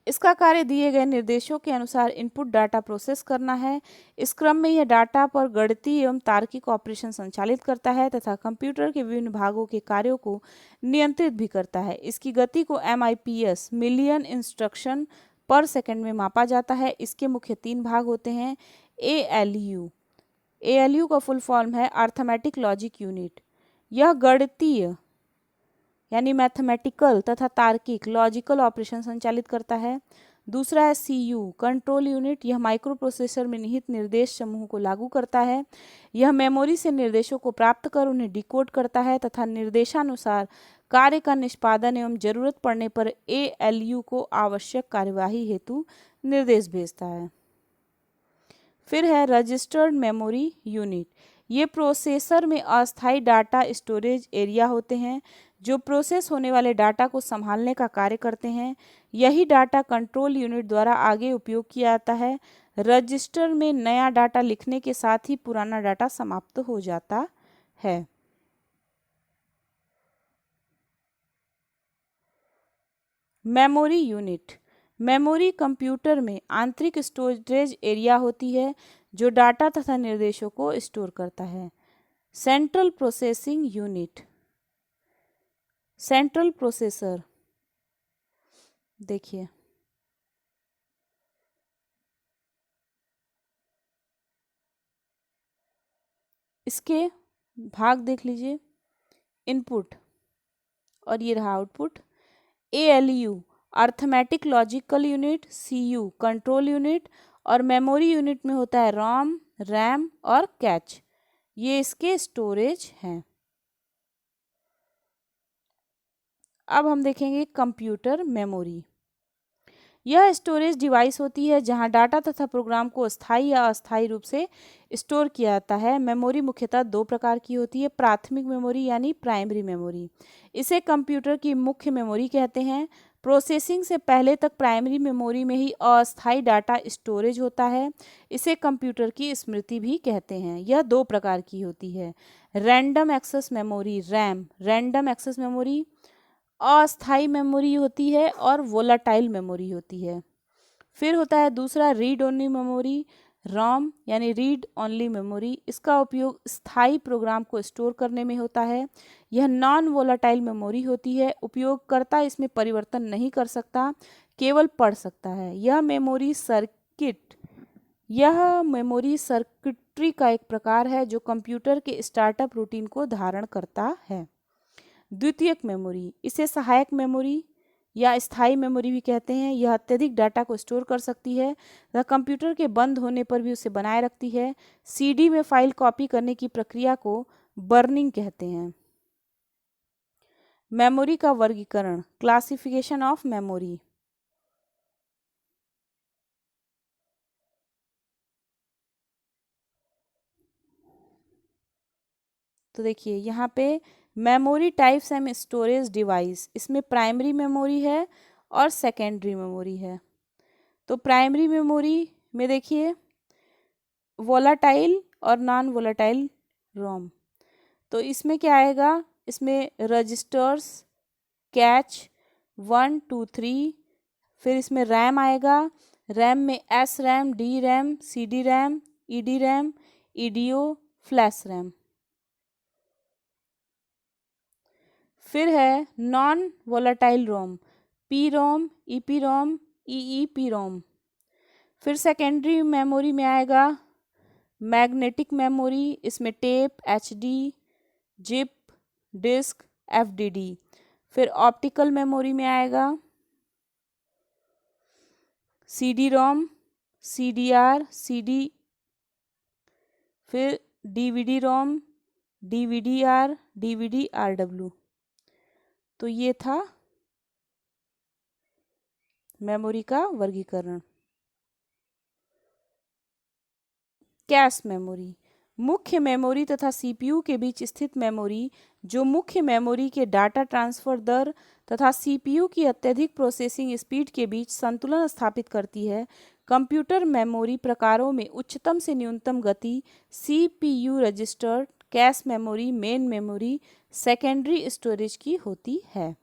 इसका कार्य दिए गए निर्देशों के अनुसार इनपुट डाटा प्रोसेस करना है। इस क्रम में यह डाटा पर गणितीय एवं तार्किक ऑपरेशन संचालित करता है तथा कंप्यूटर के विभिन्न भागों के कार्यों को नियंत्रित भी करता है। इसकी गति को MIPS, मिलियन इंस्ट्रक्शन पर सेकंड में मापा जाता है। इसके मुख्य 3 भाग होते हैं। ALU, ALU का फुल फॉर्म है अर्थमेटिक लॉजिक यूनिट। यह गणितीय यानी मैथमेटिकल तथा तार्किक लॉजिकल ऑपरेशन संचालित करता है। दूसरा है CU, कंट्रोल यूनिट। यह माइक्रो प्रोसेसर में निहित निर्देश समूह को लागू करता है। यह मेमोरी से निर्देशों को प्राप्त कर उन्हें डिकोड करता है तथा निर्देशानुसार कार्य का निष्पादन एवं जरूरत पड़ने पर ALU को आवश्यक कार्यवाही हेतु निर्देश भेजता है। फिर है रजिस्टर्ड मेमोरी यूनिट। ये प्रोसेसर में अस्थायी डाटा स्टोरेज एरिया होते हैं जो प्रोसेस होने वाले डाटा को संभालने का कार्य करते हैं। यही डाटा कंट्रोल यूनिट द्वारा आगे उपयोग किया जाता है। रजिस्टर में नया डाटा लिखने के साथ ही पुराना डाटा समाप्त हो जाता है। Memory unit. मेमोरी कंप्यूटर में आंतरिक स्टोरेज एरिया होती है जो डाटा तथा निर्देशों को स्टोर करता है। Central processing unit, central processor देखिए, इसके भाग देख लीजिए। इनपुट और ये रहा output. ALU arithmetic logical unit, CU control unit, और मेमोरी यूनिट में होता है ROM, RAM और कैच। ये इसके स्टोरेज हैं। अब हम देखेंगे कंप्यूटर मेमोरी। यह स्टोरेज डिवाइस होती है जहां डाटा तथा प्रोग्राम को स्थायी या अस्थायी रूप से स्टोर किया जाता है। मेमोरी मुख्यतः 2 प्रकार की होती है। प्राथमिक मेमोरी यानी प्राइमरी मेमोरी, इसे कंप्यूटर की मुख्य मेमोरी कहते हैं। प्रोसेसिंग से पहले तक प्राइमरी मेमोरी में ही अस्थायी डाटा स्टोरेज होता है। इसे कंप्यूटर की स्मृति भी कहते हैं। यह 2 प्रकार की होती है। Random access memory, RAM, random access memory, अस्थाई मेमोरी होती है और वोलाटाइल मेमोरी होती है। फिर होता है दूसरा रीड ओनली मेमोरी, रॉम यानी रीड ओनली मेमोरी। इसका उपयोग स्थायी प्रोग्राम को स्टोर करने में होता है। यह नॉन वोलाटाइल मेमोरी होती है। उपयोगकर्ता इसमें परिवर्तन नहीं कर सकता, केवल पढ़ सकता है। यह मेमोरी सर्किटरी का एक प्रकार है जो कंप्यूटर के स्टार्टअप रूटीन को धारण करता है। द्वितीयक मेमोरी, इसे सहायक मेमोरी या स्थायी मेमोरी भी कहते हैं। यह अत्यधिक डाटा को स्टोर कर सकती है तथा कंप्यूटर के बंद होने पर भी उसे बनाए रखती है। सीडी में फाइल कॉपी करने की प्रक्रिया को बर्निंग कहते हैं। मेमोरी का वर्गीकरण, क्लासिफिकेशन ऑफ मेमोरी। तो देखिए यहाँ पे memory types and storage device, इसमें प्राइमरी मेमोरी है और सेकेंडरी मेमोरी है। तो प्राइमरी मेमोरी में देखिए वोलाटाइल और नॉन वोलाटाइल रोम। तो इसमें क्या आएगा, इसमें रजिस्टर्स, कैच 1 2 3, फिर इसमें रैम आएगा। रैम में S RAM, D RAM, C D RAM, E D RAM, E D O, flash RAM. फिर है non volatile ROM, P ROM, E P ROM, E P ROM. फिर सेकेंडरी मेमोरी में आएगा magnetic memory, इसमें tape, H D, zip, disk, F D D. फिर optical memory में आएगा C D ROM, C D R, C D, फिर D V D ROM, D V D are, D V D R W. तो ये था memory का वर्गीकरण। Cache memory, मुख्य मेमोरी तथा सीपीयू के बीच स्थित मेमोरी जो मुख्य मेमोरी के डाटा ट्रांसफर दर तथा सीपीयू की अत्यधिक प्रोसेसिंग स्पीड के बीच संतुलन स्थापित करती है। कंप्यूटर मेमोरी प्रकारों में उच्चतम से न्यूनतम गति CPU registered, cache memory, main memory, secondary storage की होती है।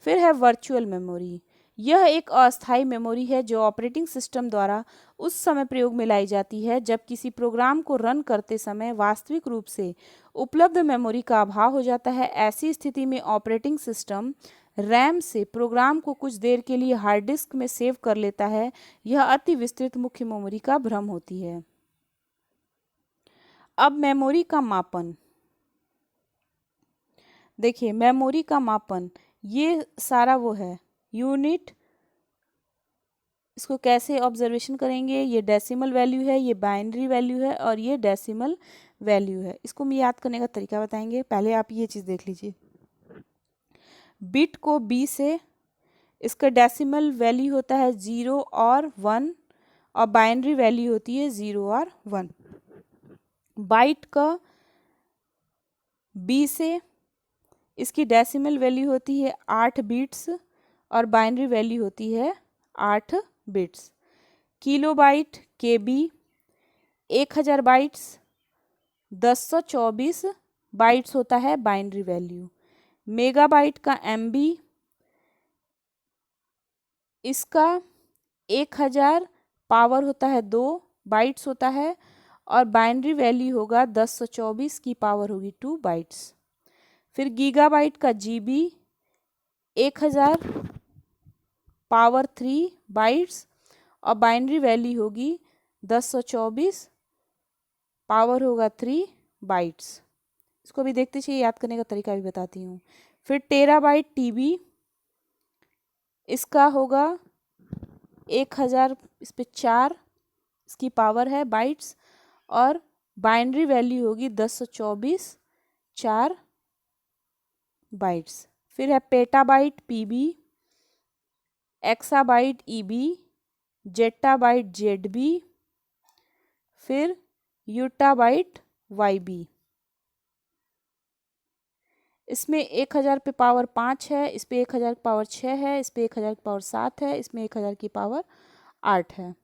फिर है वर्चुअल मेमोरी, यह एक अस्थायी मेमोरी है जो ऑपरेटिंग सिस्टम द्वारा उस समय प्रयोग में लाई जाती है जब किसी प्रोग्राम को रन करते समय वास्तविक रूप से उपलब्ध मेमोरी का अभाव हो जाता है। ऐसी स्थिति में ऑपरेटिंग सिस्टम रैम से प्रोग्राम को कुछ देर के लिए हार्ड डिस्क में सेव कर लेता है। यह अति विस्तृत मुख्य मेमोरी का भ्रम होती है। अब मेमोरी का मापन देखिए, मेमोरी का मापन ये सारा वो है यूनिट। इसको कैसे ऑब्जर्वेशन करेंगे, ये डेसिमल वैल्यू है, ये बाइनरी वैल्यू है और ये डेसिमल वैल्यू है। इसको हम याद करने का तरीका बताएंगे। पहले आप ये चीज़ देख लीजिए, बिट को बी से, इसका डेसिमल वैल्यू होता है 0 और 1 और बाइनरी वैल्यू होती है 0 और 1। बाइट का बी से, इसकी डेसिमल वैल्यू होती है 8 बिट्स और बाइनरी वैल्यू होती है 8 बिट्स। किलोबाइट के बी 1000 बाइट्स 1024 बाइट्स होता है बाइनरी वैल्यू। मेगाबाइट का एम बी, इसका 1000 पावर होता है 2 बाइट्स होता है और बाइनरी वैल्यू होगा 1024 की पावर होगी 2 बाइट्स। फिर गीगाबाइट का जीबी 1000 पावर 3 बाइट्स और बाइनरी वैल्यू होगी 1024 पावर होगा 3 बाइट्स। इसको भी देखते चाहिए, याद करने का तरीका भी बताती हूँ। फिर टेराबाइट टीबी, इसका होगा 1000, इस पे 4 इसकी पावर है बाइट्स और बाइनरी वैल्यू होगी 1024 4 बाइट्स। फिर है petabyte PB, exabyte EB, zettabyte ZB, फिर यूटाबाइट वाईबी। इसमें 1000 पे पावर 5 है, इस पे 1000 की पावर 6 है, इस पे 1000 की पावर 7 है, इसमें 1000 की पावर 8 है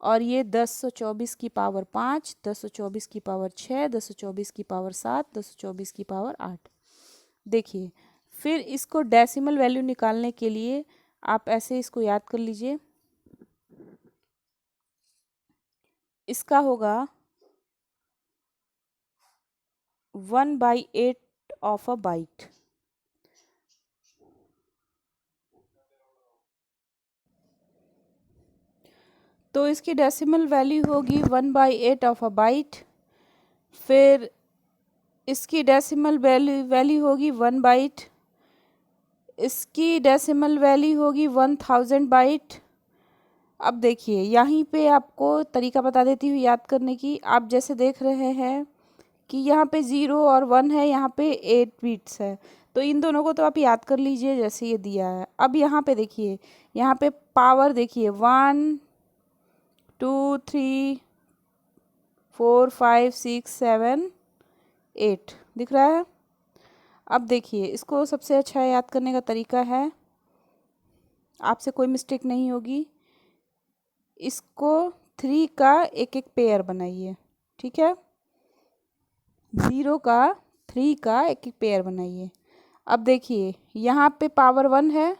और ये 1024 की पावर 5, 1024 की पावर 6, 1024 की पावर 7, 1024 की पावर 8। देखिए फिर इसको डेसिमल वैल्यू निकालने के लिए आप ऐसे इसको याद कर लीजिए, इसका होगा 1/8 ऑफ अ बाइट। तो इसकी डेसिमल वैल्यू होगी 1/8 ऑफ अ बाइट। फिर इसकी डेसिमल वैल्यू होगी 1 बाइट। इसकी डेसिमल वैल्यू होगी 1000 बाइट। अब देखिए यहीं पे आपको तरीका बता देती हूँ याद करने की। आप जैसे देख रहे हैं कि यहाँ पे 0 और 1 है, यहाँ पे 8 बिट्स है, तो इन दोनों को तो आप याद कर लीजिए जैसे ये दिया है। अब यहाँ पे देखिए, यहाँ पे पावर देखिए 1 2 3 4 5 6 7 8 दिख रहा है। अब देखिए इसको सबसे अच्छा याद करने का तरीका है, आपसे कोई मिस्टेक नहीं होगी, इसको 3 का एक एक पेयर बनाइए, ठीक है। 0 का 3 का एक एक पेयर बनाइए। अब देखिए यहाँ पे पावर 1 है,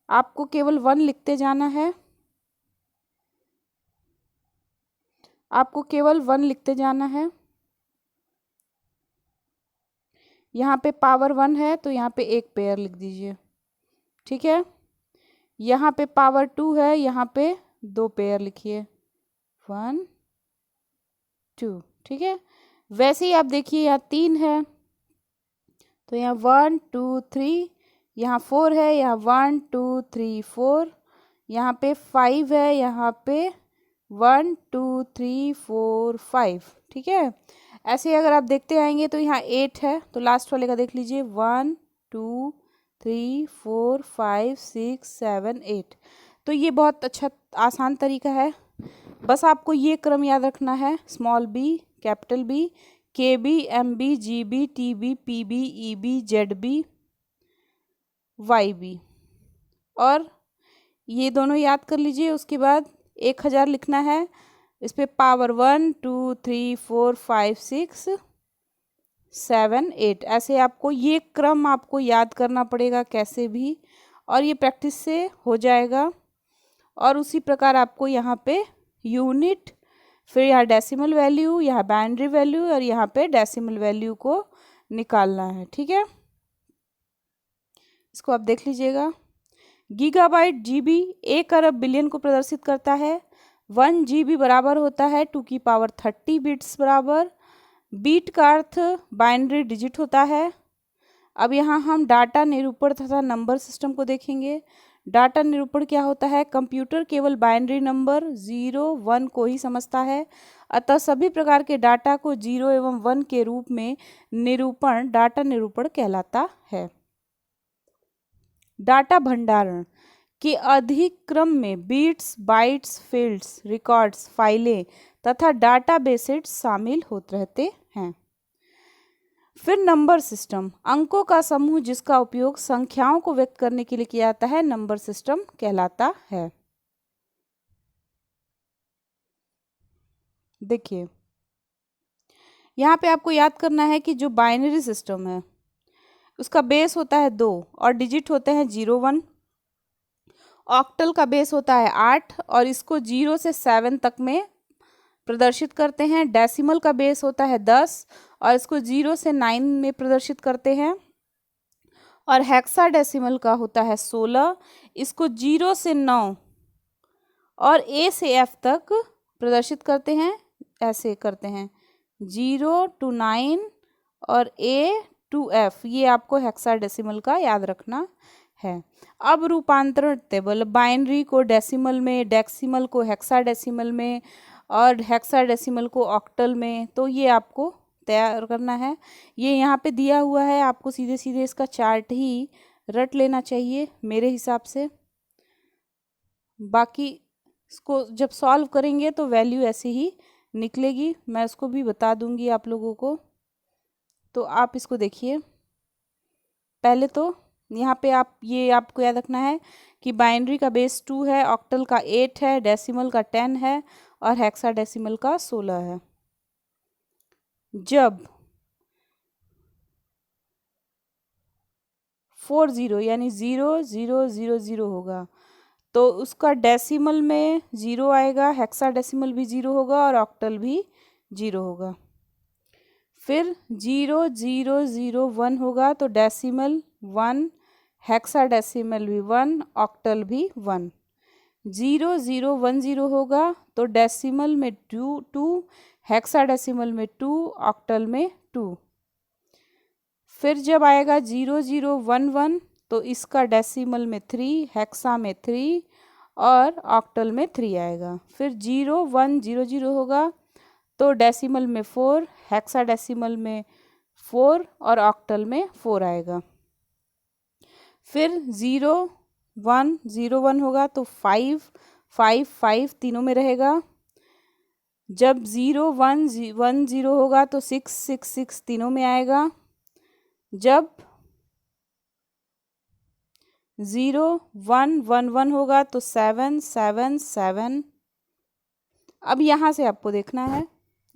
आपको केवल 1 लिखते जाना है, आपको केवल 1 लिखते जाना है। यहाँ पे पावर 1 है तो यहाँ पे एक पेयर लिख दीजिए, ठीक है। यहाँ पे पावर 2 है, यहाँ पे 2 पेयर लिखिए, 1 2, ठीक है। वैसे ही आप देखिए यहाँ 3 है तो यहाँ 1 2 3, यहाँ 4 है, यहाँ 1 2 3 4, यहाँ पे 5 है, यहाँ पे 1 2 3 4 5, ठीक है। ऐसे अगर आप देखते आएंगे तो यहाँ 8 है, तो लास्ट वाले का देख लीजिए 1 2 3 4 5 6 7 8। तो ये बहुत अच्छा आसान तरीका है, बस आपको ये क्रम याद रखना है, small B capital B, K B M B G B T B P B E B Z B Y B, और ये दोनों याद कर लीजिए। उसके बाद 1000 लिखना है, इस पे पावर 1 2 3 4 5 6 7 8, ऐसे आपको ये क्रम आपको याद करना पड़ेगा कैसे भी, और ये प्रैक्टिस से हो जाएगा। और उसी प्रकार आपको यहाँ पे यूनिट, फिर यहाँ डेसिमल वैल्यू, यहाँ बाइनरी वैल्यू, और यहाँ पे डेसिमल वैल्यू को निकालना है, ठीक है। इसको आप देख लीजिएगा। गीगाबाइट जीबी 1 अरब बिलियन को प्रदर्शित करता है। 1 GB बराबर होता है 2 की पावर 30 बिट्स बराबर। बीट का अर्थ बाइनरी डिजिट होता है। अब यहाँ हम डाटा निरूपण तथा नंबर सिस्टम को देखेंगे। डाटा निरूपण क्या होता है? कंप्यूटर केवल बाइनरी नंबर 0 1 को ही समझता है, अतः सभी प्रकार के डाटा को 0 एवं 1 के रूप में निरूपण डाटा निरूपण कहलाता है। डाटा भंडारण के अधिक क्रम में बिट्स, बाइट्स, फील्ड्स, रिकॉर्ड्स, फाइलें तथा डाटा बेसेस शामिल होते रहते हैं। फिर नंबर सिस्टम, अंकों का समूह जिसका उपयोग संख्याओं को व्यक्त करने के लिए किया जाता है, नंबर सिस्टम कहलाता है। देखिए यहाँ पे आपको याद करना है कि जो बाइनरी सिस्टम है उसका बेस होता है 2 और डिजिट होते हैं 0 1। ऑक्टल का बेस होता है 8 और इसको 0 से 7 तक में प्रदर्शित करते हैं। डेसिमल का बेस होता है 10 और इसको 0 से 9 में प्रदर्शित करते हैं। और हेक्साडेसिमल का होता है 16, इसको 0 से 9 और ए से एफ तक प्रदर्शित करते हैं। ऐसे करते हैं 0 to 9 और ए टू एफ, ये आपको हेक्साडेसिमल का याद रखना है। अब रूपांतरण टेबल, बाइनरी को डेसिमल में, डेसिमल को हेक्साडेसिमल में और हेक्साडेसिमल को ऑक्टल में, तो ये आपको तैयार करना है। ये यहाँ पे दिया हुआ है, आपको सीधे सीधे इसका चार्ट ही रट लेना चाहिए मेरे हिसाब से। बाकी इसको जब सॉल्व करेंगे तो वैल्यू ऐसे ही निकलेगी, मैं इसको भी बता दूंगी आप लोगों को। तो आप इसको देखिए, पहले तो यहाँ पे आप ये आपको याद रखना है कि बाइनरी का बेस 2 है, ऑक्टल का 8 है, डेसिमल का 10 है और हेक्साडेसिमल का 16 है। जब 4 0 यानी 0000 होगा। तो उसका डेसिमल में 0 आएगा, हेक्साडेसिमल भी 0 होगा और ऑक्टल भी 0 होगा। फिर 0001 होगा तो डेसिमल 1, हेक्साडेसिमल भी 1, ऑक्टल भी 1। 0010 होगा तो डेसिमल में 2, हेक्साडेसिमल में 2, ऑक्टल में 2। फिर जब आएगा 0011 तो इसका डेसिमल में 3, हेक्सा में 3 और ऑक्टल में 3 आएगा। फिर 0100 होगा तो डेसिमल में 4, हेक्साडेसिमल में 4 और ऑक्टल में 4 आएगा। फिर 0101 होगा तो 5, 5, 5 तीनों में रहेगा। जब 0110 होगा तो 6, 6, 6 तीनों में आएगा। जब 0111 होगा तो 7, 7, 7। अब यहाँ से आपको देखना है,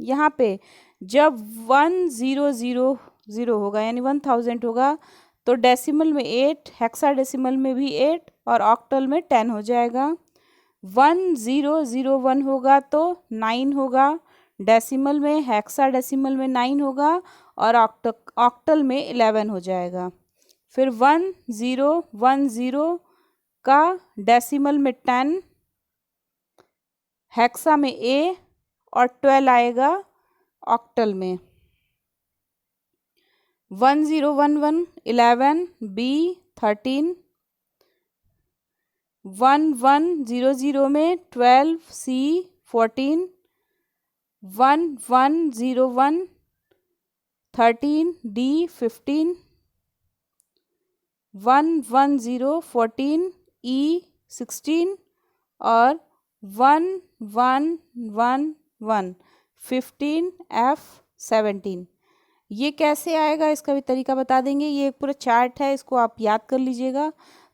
यहाँ पे जब 1000 होगा यानी 1000 होगा तो डेसिमल में 8, हेक्साडेसिमल में भी 8 और ऑक्टल में 10 हो जाएगा। 1001 होगा तो 9 होगा, डेसिमल में हेक्साडेसिमल में 9 होगा और ऑक्टल में 11 हो जाएगा। फिर 1010 का डेसिमल में 10, हेक्सा में A और 12 आएगा ऑक्टल में। 1011 11, B 13, 1100 में 12, C 14, 1101 13, D 15, 110 14, E 16 और 1111 15, F 17। ये कैसे आएगा इसका भी तरीका बता देंगे। ये एक पूरा चार्ट है, इसको आप याद कर लीजिएगा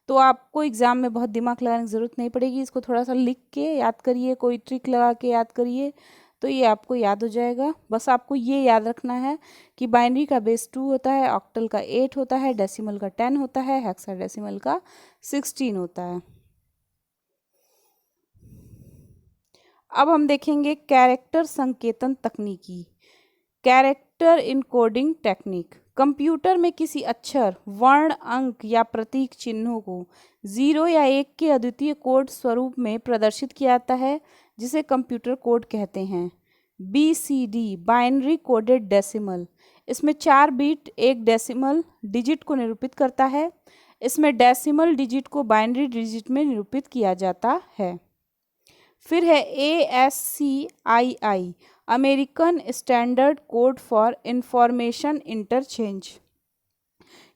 तो आपको एग्ज़ाम में बहुत दिमाग लगाने की ज़रूरत नहीं पड़ेगी। इसको थोड़ा सा लिख के याद करिए, कोई ट्रिक लगा के याद करिए तो ये आपको याद हो जाएगा। बस आपको ये याद रखना है कि बाइनरी का बेस 2 होता है, ऑक्टल का 8 होता है, डेसिमल का 10 होता है, हेक्साडेसिमल का 16 होता है। अब हम देखेंगे कैरेक्टर संकेतन तकनीकी, कैरेक्टर इनकोडिंग टेक्निक। कंप्यूटर में किसी अक्षर, वर्ण, अंक या प्रतीक चिन्हों को 0 या 1 के अद्वितीय कोड स्वरूप में प्रदर्शित किया जाता है जिसे कंप्यूटर कोड कहते हैं। BCD बाइनरी कोडेड डेसिमल, इसमें 4 बिट एक डेसिमल डिजिट को निरूपित करता है। इसमें डेसिमल डिजिट को बाइनरी डिजिट में निरूपित किया जाता है। फिर है ASCII American standard code for information interchange.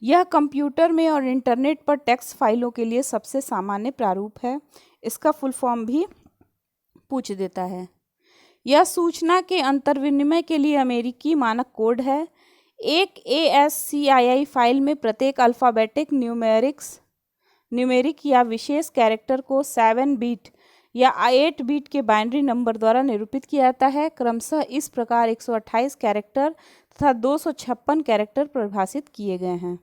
यह कंप्यूटर में और इंटरनेट पर टेक्स्ट फाइलों के लिए सबसे सामान्य प्रारूप है। इसका फुल फॉर्म भी पूछ देता है। यह सूचना के अंतर्विनिमय के लिए अमेरिकी मानक कोड है। एक ASCII फाइल में प्रत्येक अल्फ़ाबेटिक न्यूमेरिक या विशेष कैरेक्टर को 7 बिट या 8 बिट के बाइनरी नंबर द्वारा निरूपित किया जाता है। क्रमशः इस प्रकार 128 कैरेक्टर तथा 256 कैरेक्टर परिभाषित किए गए हैं।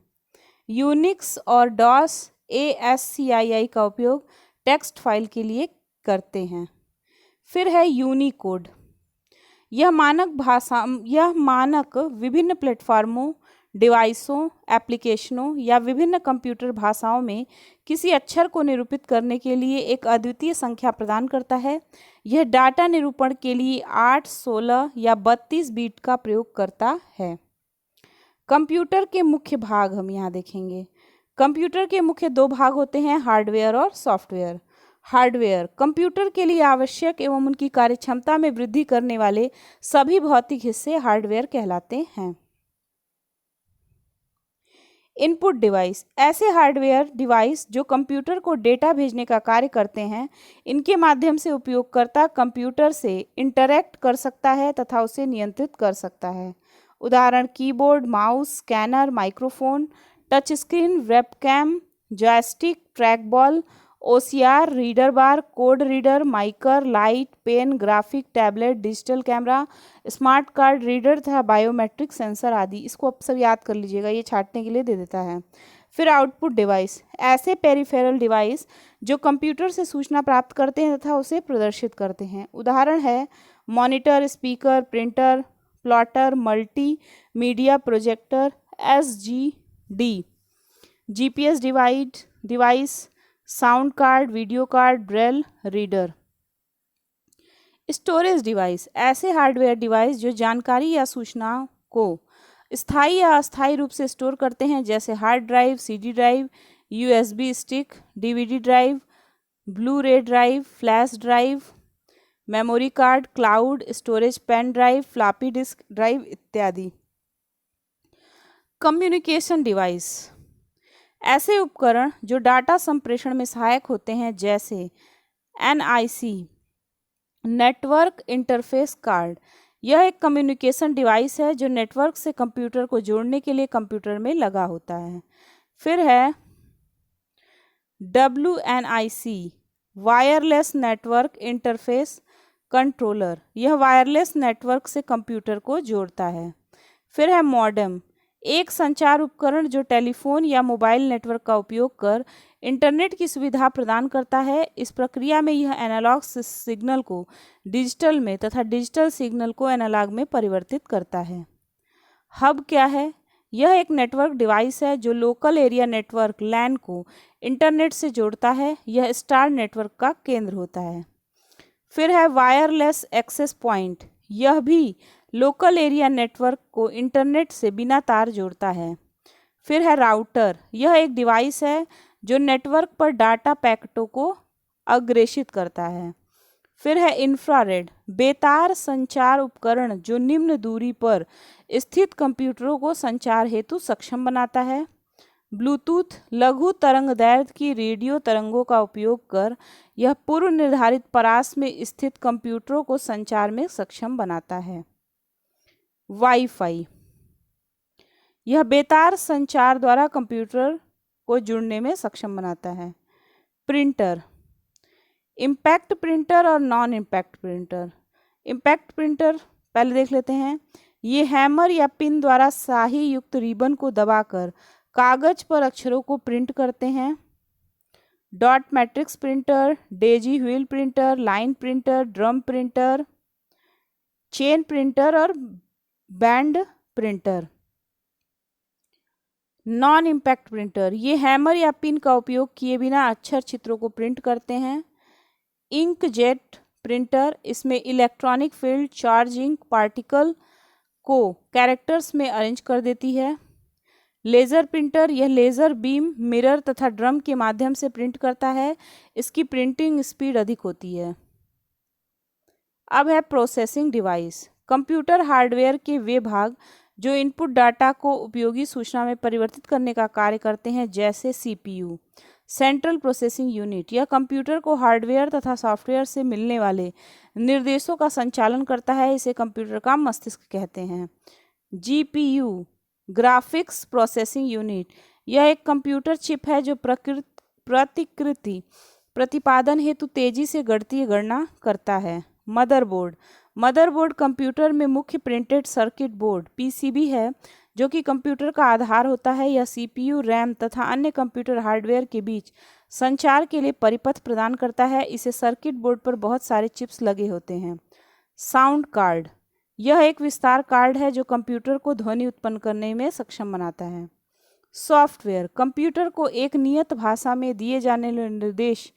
यूनिक्स और डॉस ASCII का उपयोग टेक्स्ट फाइल के लिए करते हैं। फिर है यूनिकोड। यह मानक विभिन्न प्लेटफार्मों, डिवाइसों, एप्लीकेशनों या विभिन्न कंप्यूटर भाषाओं में किसी अक्षर को निरूपित करने के लिए एक अद्वितीय संख्या प्रदान करता है। यह डाटा निरूपण के लिए 8, 16 या 32 बिट का प्रयोग करता है। कंप्यूटर के मुख्य भाग हम यहाँ देखेंगे। कंप्यूटर के मुख्य 2 भाग होते हैं, हार्डवेयर और सॉफ्टवेयर। हार्डवेयर कंप्यूटर के लिए आवश्यक एवं उनकी कार्यक्षमता में वृद्धि करने वाले सभी भौतिक हिस्से हार्डवेयर कहलाते हैं। इनपुट डिवाइस ऐसे हार्डवेयर डिवाइस जो कंप्यूटर को डेटा भेजने का कार्य करते हैं। इनके माध्यम से उपयोगकर्ता कंप्यूटर से इंटरैक्ट कर सकता है तथा उसे नियंत्रित कर सकता है। उदाहरण keyboard, mouse, scanner, microphone, touch screen, webcam, joystick, trackball, OCR, reader bar, code reader, MICR, light, pen, graphic tablet, digital camera, smart card reader तथा बायोमेट्रिक सेंसर आदि। इसको आप सब याद कर लीजिएगा, ये छांटने के लिए दे देता है। फिर आउटपुट डिवाइस, ऐसे पेरिफेरल डिवाइस जो कंप्यूटर से सूचना प्राप्त करते हैं तथा उसे प्रदर्शित करते हैं। उदाहरण है monitor, speaker, printer, plotter, multi media projector, SGD, GPS device, sound card, video card, braille reader. Storage device, ऐसे हार्डवेयर डिवाइस जो जानकारी या सूचनाओं को स्थायी या अस्थायी रूप से स्टोर करते हैं, जैसे hard drive, CD drive, USB stick, DVD drive, blu ray drive, flash drive, memory card, cloud storage, pen drive, floppy disk drive इत्यादि। कम्युनिकेशन डिवाइस, ऐसे उपकरण जो डाटा संप्रेषण में सहायक होते हैं, जैसे एनआईसी, नेटवर्क इंटरफेस कार्ड। यह एक कम्युनिकेशन डिवाइस है जो नेटवर्क से कंप्यूटर को जोड़ने के लिए कंप्यूटर में लगा होता है। फिर है WNIC, wireless network interface controller. यह वायरलेस नेटवर्क से कंप्यूटर को जोड़ता है। फिर है मॉडेम, एक संचार उपकरण जो टेलीफोन या मोबाइल नेटवर्क का उपयोग कर इंटरनेट की सुविधा प्रदान करता है। इस प्रक्रिया में यह एनालॉग सिग्नल को डिजिटल में तथा डिजिटल सिग्नल को एनालॉग में परिवर्तित करता है। हब क्या है? यह एक नेटवर्क डिवाइस है जो लोकल एरिया नेटवर्क लैन को इंटरनेट से जोड़ता है। यह स्टार नेटवर्क का केंद्र होता है। फिर है वायरलेस एक्सेस पॉइंट, यह भी लोकल एरिया नेटवर्क को इंटरनेट से बिना तार जोड़ता है। फिर है राउटर, यह एक डिवाइस है जो नेटवर्क पर डाटा पैकेटों को अग्रेषित करता है। फिर है इंफ्रारेड, बेतार संचार उपकरण जो निम्न दूरी पर स्थित कंप्यूटरों को संचार हेतु सक्षम बनाता है। ब्लूटूथ, लघु तरंग दैर्ध्य की रेडियो तरंगों का उपयोग कर यह पूर्व निर्धारित परास में स्थित कंप्यूटरों को संचार में सक्षम बनाता है। वाईफाई, यह बेतार संचार द्वारा कंप्यूटर को जुड़ने में सक्षम बनाता है। प्रिंटर, इम्पैक्ट प्रिंटर और non impact printer. Impact printer पहले देख लेते हैं। ये हैमर या पिन द्वारा स्याही युक्त रिबन को दबाकर कागज पर अक्षरों को प्रिंट करते हैं। Dot matrix printer, daisy wheel printer, line printer, drum printer, chain printer और band printer. Non impact printer, ये हैमर या पिन का उपयोग किए बिना अक्षर चित्रों को प्रिंट करते हैं। इंकजेट प्रिंटर, इसमें electronic field charge ink particle को कैरेक्टर्स में अरेंज कर देती है। लेज़र प्रिंटर, यह लेज़र बीम, मिरर तथा ड्रम के माध्यम से प्रिंट करता है। इसकी प्रिंटिंग स्पीड अधिक होती है। अब है प्रोसेसिंग डिवाइस, कंप्यूटर हार्डवेयर के वे भाग जो इनपुट डाटा को उपयोगी सूचना में परिवर्तित करने का कार्य करते हैं, जैसे सीपीयू, सेंट्रल प्रोसेसिंग यूनिट। यह कंप्यूटर को हार्डवेयर तथा सॉफ्टवेयर से मिलने वाले निर्देशों का संचालन करता है। इसे कंप्यूटर का मस्तिष्क कहते हैं। जीपीयू, ग्राफिक्स प्रोसेसिंग यूनिट, यह एक कंप्यूटर चिप है जो प्रतिकृति प्रतिपादन हेतु तेजी से गणितीय गणना करता है। मदरबोर्ड, मदरबोर्ड कंप्यूटर में मुख्य प्रिंटेड सर्किट बोर्ड पीसीबी है जो कि कंप्यूटर का आधार होता है। यह सीपीयू, रैम तथा अन्य कंप्यूटर हार्डवेयर के बीच संचार के लिए परिपथ प्रदान करता है। इसे सर्किट बोर्ड पर बहुत सारे चिप्स लगे होते हैं। साउंड कार्ड, यह एक विस्तार कार्ड है जो कंप्यूटर को ध्वनि उत्पन्न करने में सक्षम बनाता है। सॉफ्टवेयर, कंप्यूटर को एक नियत भाषा में दिए जाने वाले निर्देश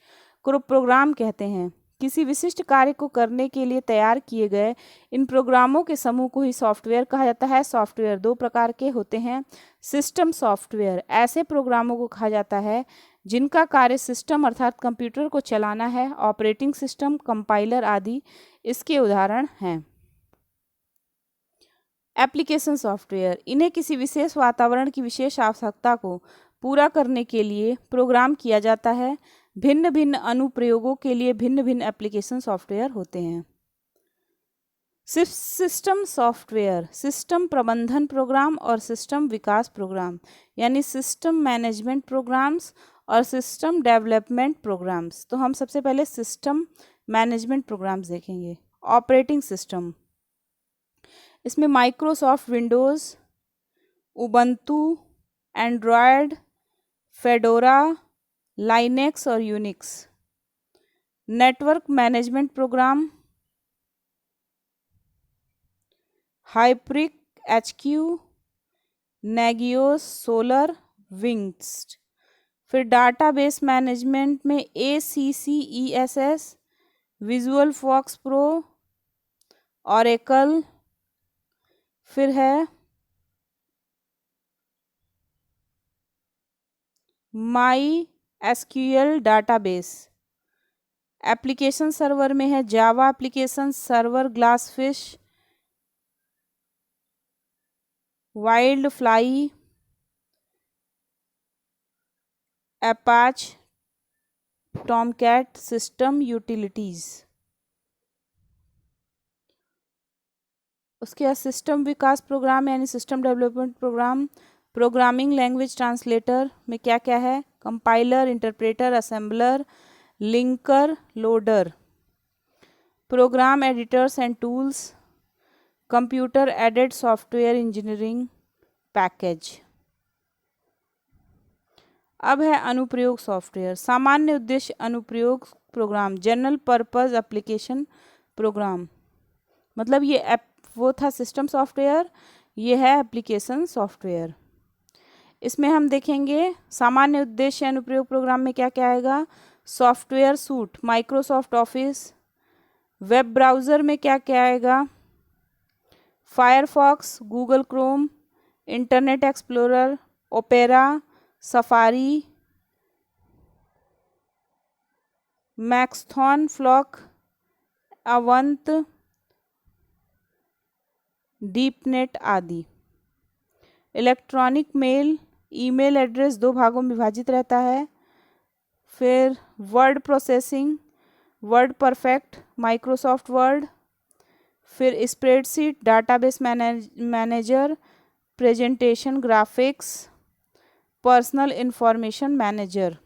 को प्रोग्राम कहते हैं। किसी विशिष्ट कार्य को करने के लिए तैयार किए गए इन प्रोग्रामों के समूह को ही सॉफ्टवेयर कहा जाता है। सॉफ्टवेयर दो प्रकार के होते हैं। सिस्टम सॉफ्टवेयर, ऐसे प्रोग्रामों को कहा जाता है जिनका कार्य सिस्टम अर्थात कंप्यूटर को चलाना है। ऑपरेटिंग सिस्टम, कंपाइलर आदि इसके उदाहरण हैं। एप्लीकेशन सॉफ्टवेयर, इन्हें किसी विशेष वातावरण की विशेष आवश्यकता को पूरा करने के लिए प्रोग्राम किया जाता है। भिन्न भिन्न अनुप्रयोगों के लिए भिन्न भिन्न एप्लीकेशन सॉफ्टवेयर होते हैं। सिस्टम सॉफ्टवेयर, सिस्टम प्रबंधन प्रोग्राम और सिस्टम विकास प्रोग्राम, यानी सिस्टम मैनेजमेंट प्रोग्राम्स और सिस्टम डेवलपमेंट प्रोग्राम्स। तो हम सबसे पहले सिस्टम मैनेजमेंट प्रोग्राम्स देखेंगे। ऑपरेटिंग सिस्टम, इसमें Microsoft Windows, Ubuntu, Android, Fedora, Linux और Unix. Network management program Hyperic, HQ, Nagios, solar, wings. फिर डाटाबेस मैनेजमेंट में ACCESS, visual fox pro, Oracle. फिर है my SQL database. Application server में है Java application server, GlassFish, wild fly, Apache, Tomcat, system utilities. उसके बाद सिस्टम विकास प्रोग्राम यानी system development program, programming language translator में क्या क्या है, compiler, interpreter, assembler, linker, loader. Program editors and tools, computer aided software engineering package. अब है अनुप्रयोग सॉफ्टवेयर। सामान्य उद्देश्य अनुप्रयोग program, general purpose application program. मतलब ये वो था सिस्टम सॉफ्टवेयर, ये है एप्लीकेशन सॉफ्टवेयर। इसमें हम देखेंगे सामान्य उद्देश्य अनुप्रयोग प्रोग्राम में क्या क्या आएगा। Software suite, Microsoft Office. Web browser में क्या क्या आएगा, Firefox, Google Chrome, Internet Explorer, Opera, Safari, Maxthon, Flock, Avant, Deepnet आदि। इलेक्ट्रॉनिक मेल, ईमेल एड्रेस 2 भागों में विभाजित रहता है। फिर word processing, word perfect, Microsoft Word. फिर spreadsheet, database manager, presentation graphics, personal information manager.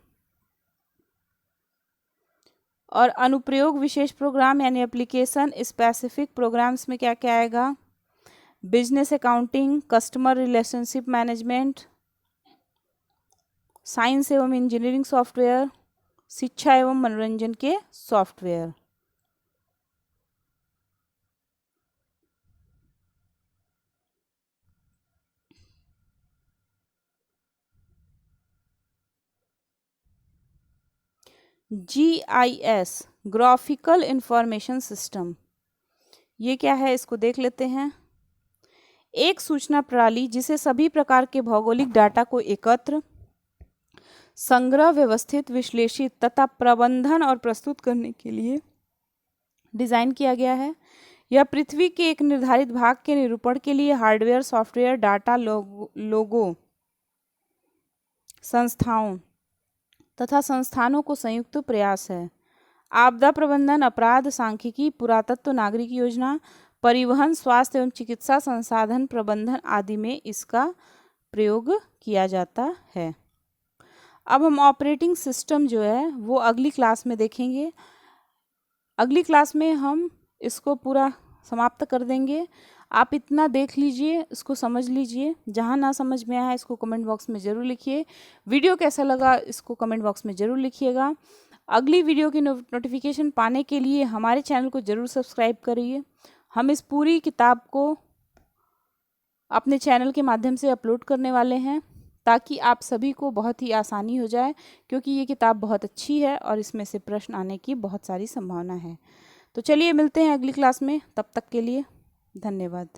और अनुप्रयोग विशेष प्रोग्राम यानी एप्लीकेशन स्पेसिफिक प्रोग्राम्स में क्या क्या आएगा, business accounting, customer relationship management, science एवं इंजीनियरिंग सॉफ्टवेयर, शिक्षा एवं मनोरंजन के software. GIS, graphical information system, ये क्या है इसको देख लेते हैं। एक सूचना प्रणाली जिसे सभी प्रकार के भौगोलिक डाटा को एकत्र, संग्रह, व्यवस्थित, विश्लेषित तथा प्रबंधन और प्रस्तुत करने के लिए डिजाइन किया गया है। यह पृथ्वी के एक निर्धारित भाग के निरूपण के लिए हार्डवेयर, सॉफ्टवेयर, डाटा, लोगो, संस्थाओं तथा संस्थानों को संयुक्त प्रयास है। आपदा प्रबंधन, अपराध, सांख्यिकी, पुरातत्व, नागरिक योजना, परिवहन, स्वास्थ्य एवं चिकित्सा संसाधन प्रबंधन आदि में इसका प्रयोग किया जाता है। अब हम ऑपरेटिंग सिस्टम जो है वो अगली क्लास में देखेंगे। अगली क्लास में हम इसको पूरा समाप्त कर देंगे। आप इतना देख लीजिए, इसको समझ लीजिए। जहाँ ना समझ में आया इसको कमेंट बॉक्स में ज़रूर लिखिए। वीडियो कैसा लगा इसको कमेंट बॉक्स में ज़रूर लिखिएगा। अगली वीडियो की नोटिफिकेशन पाने के लिए हमारे चैनल को ज़रूर सब्सक्राइब करिए। हम इस पूरी किताब को अपने चैनल के माध्यम से अपलोड करने वाले हैं ताकि आप सभी को बहुत ही आसानी हो जाए, क्योंकि ये किताब बहुत अच्छी है और इसमें से प्रश्न आने की बहुत सारी संभावना है। तो चलिए मिलते हैं अगली क्लास में, तब तक के लिए धन्यवाद।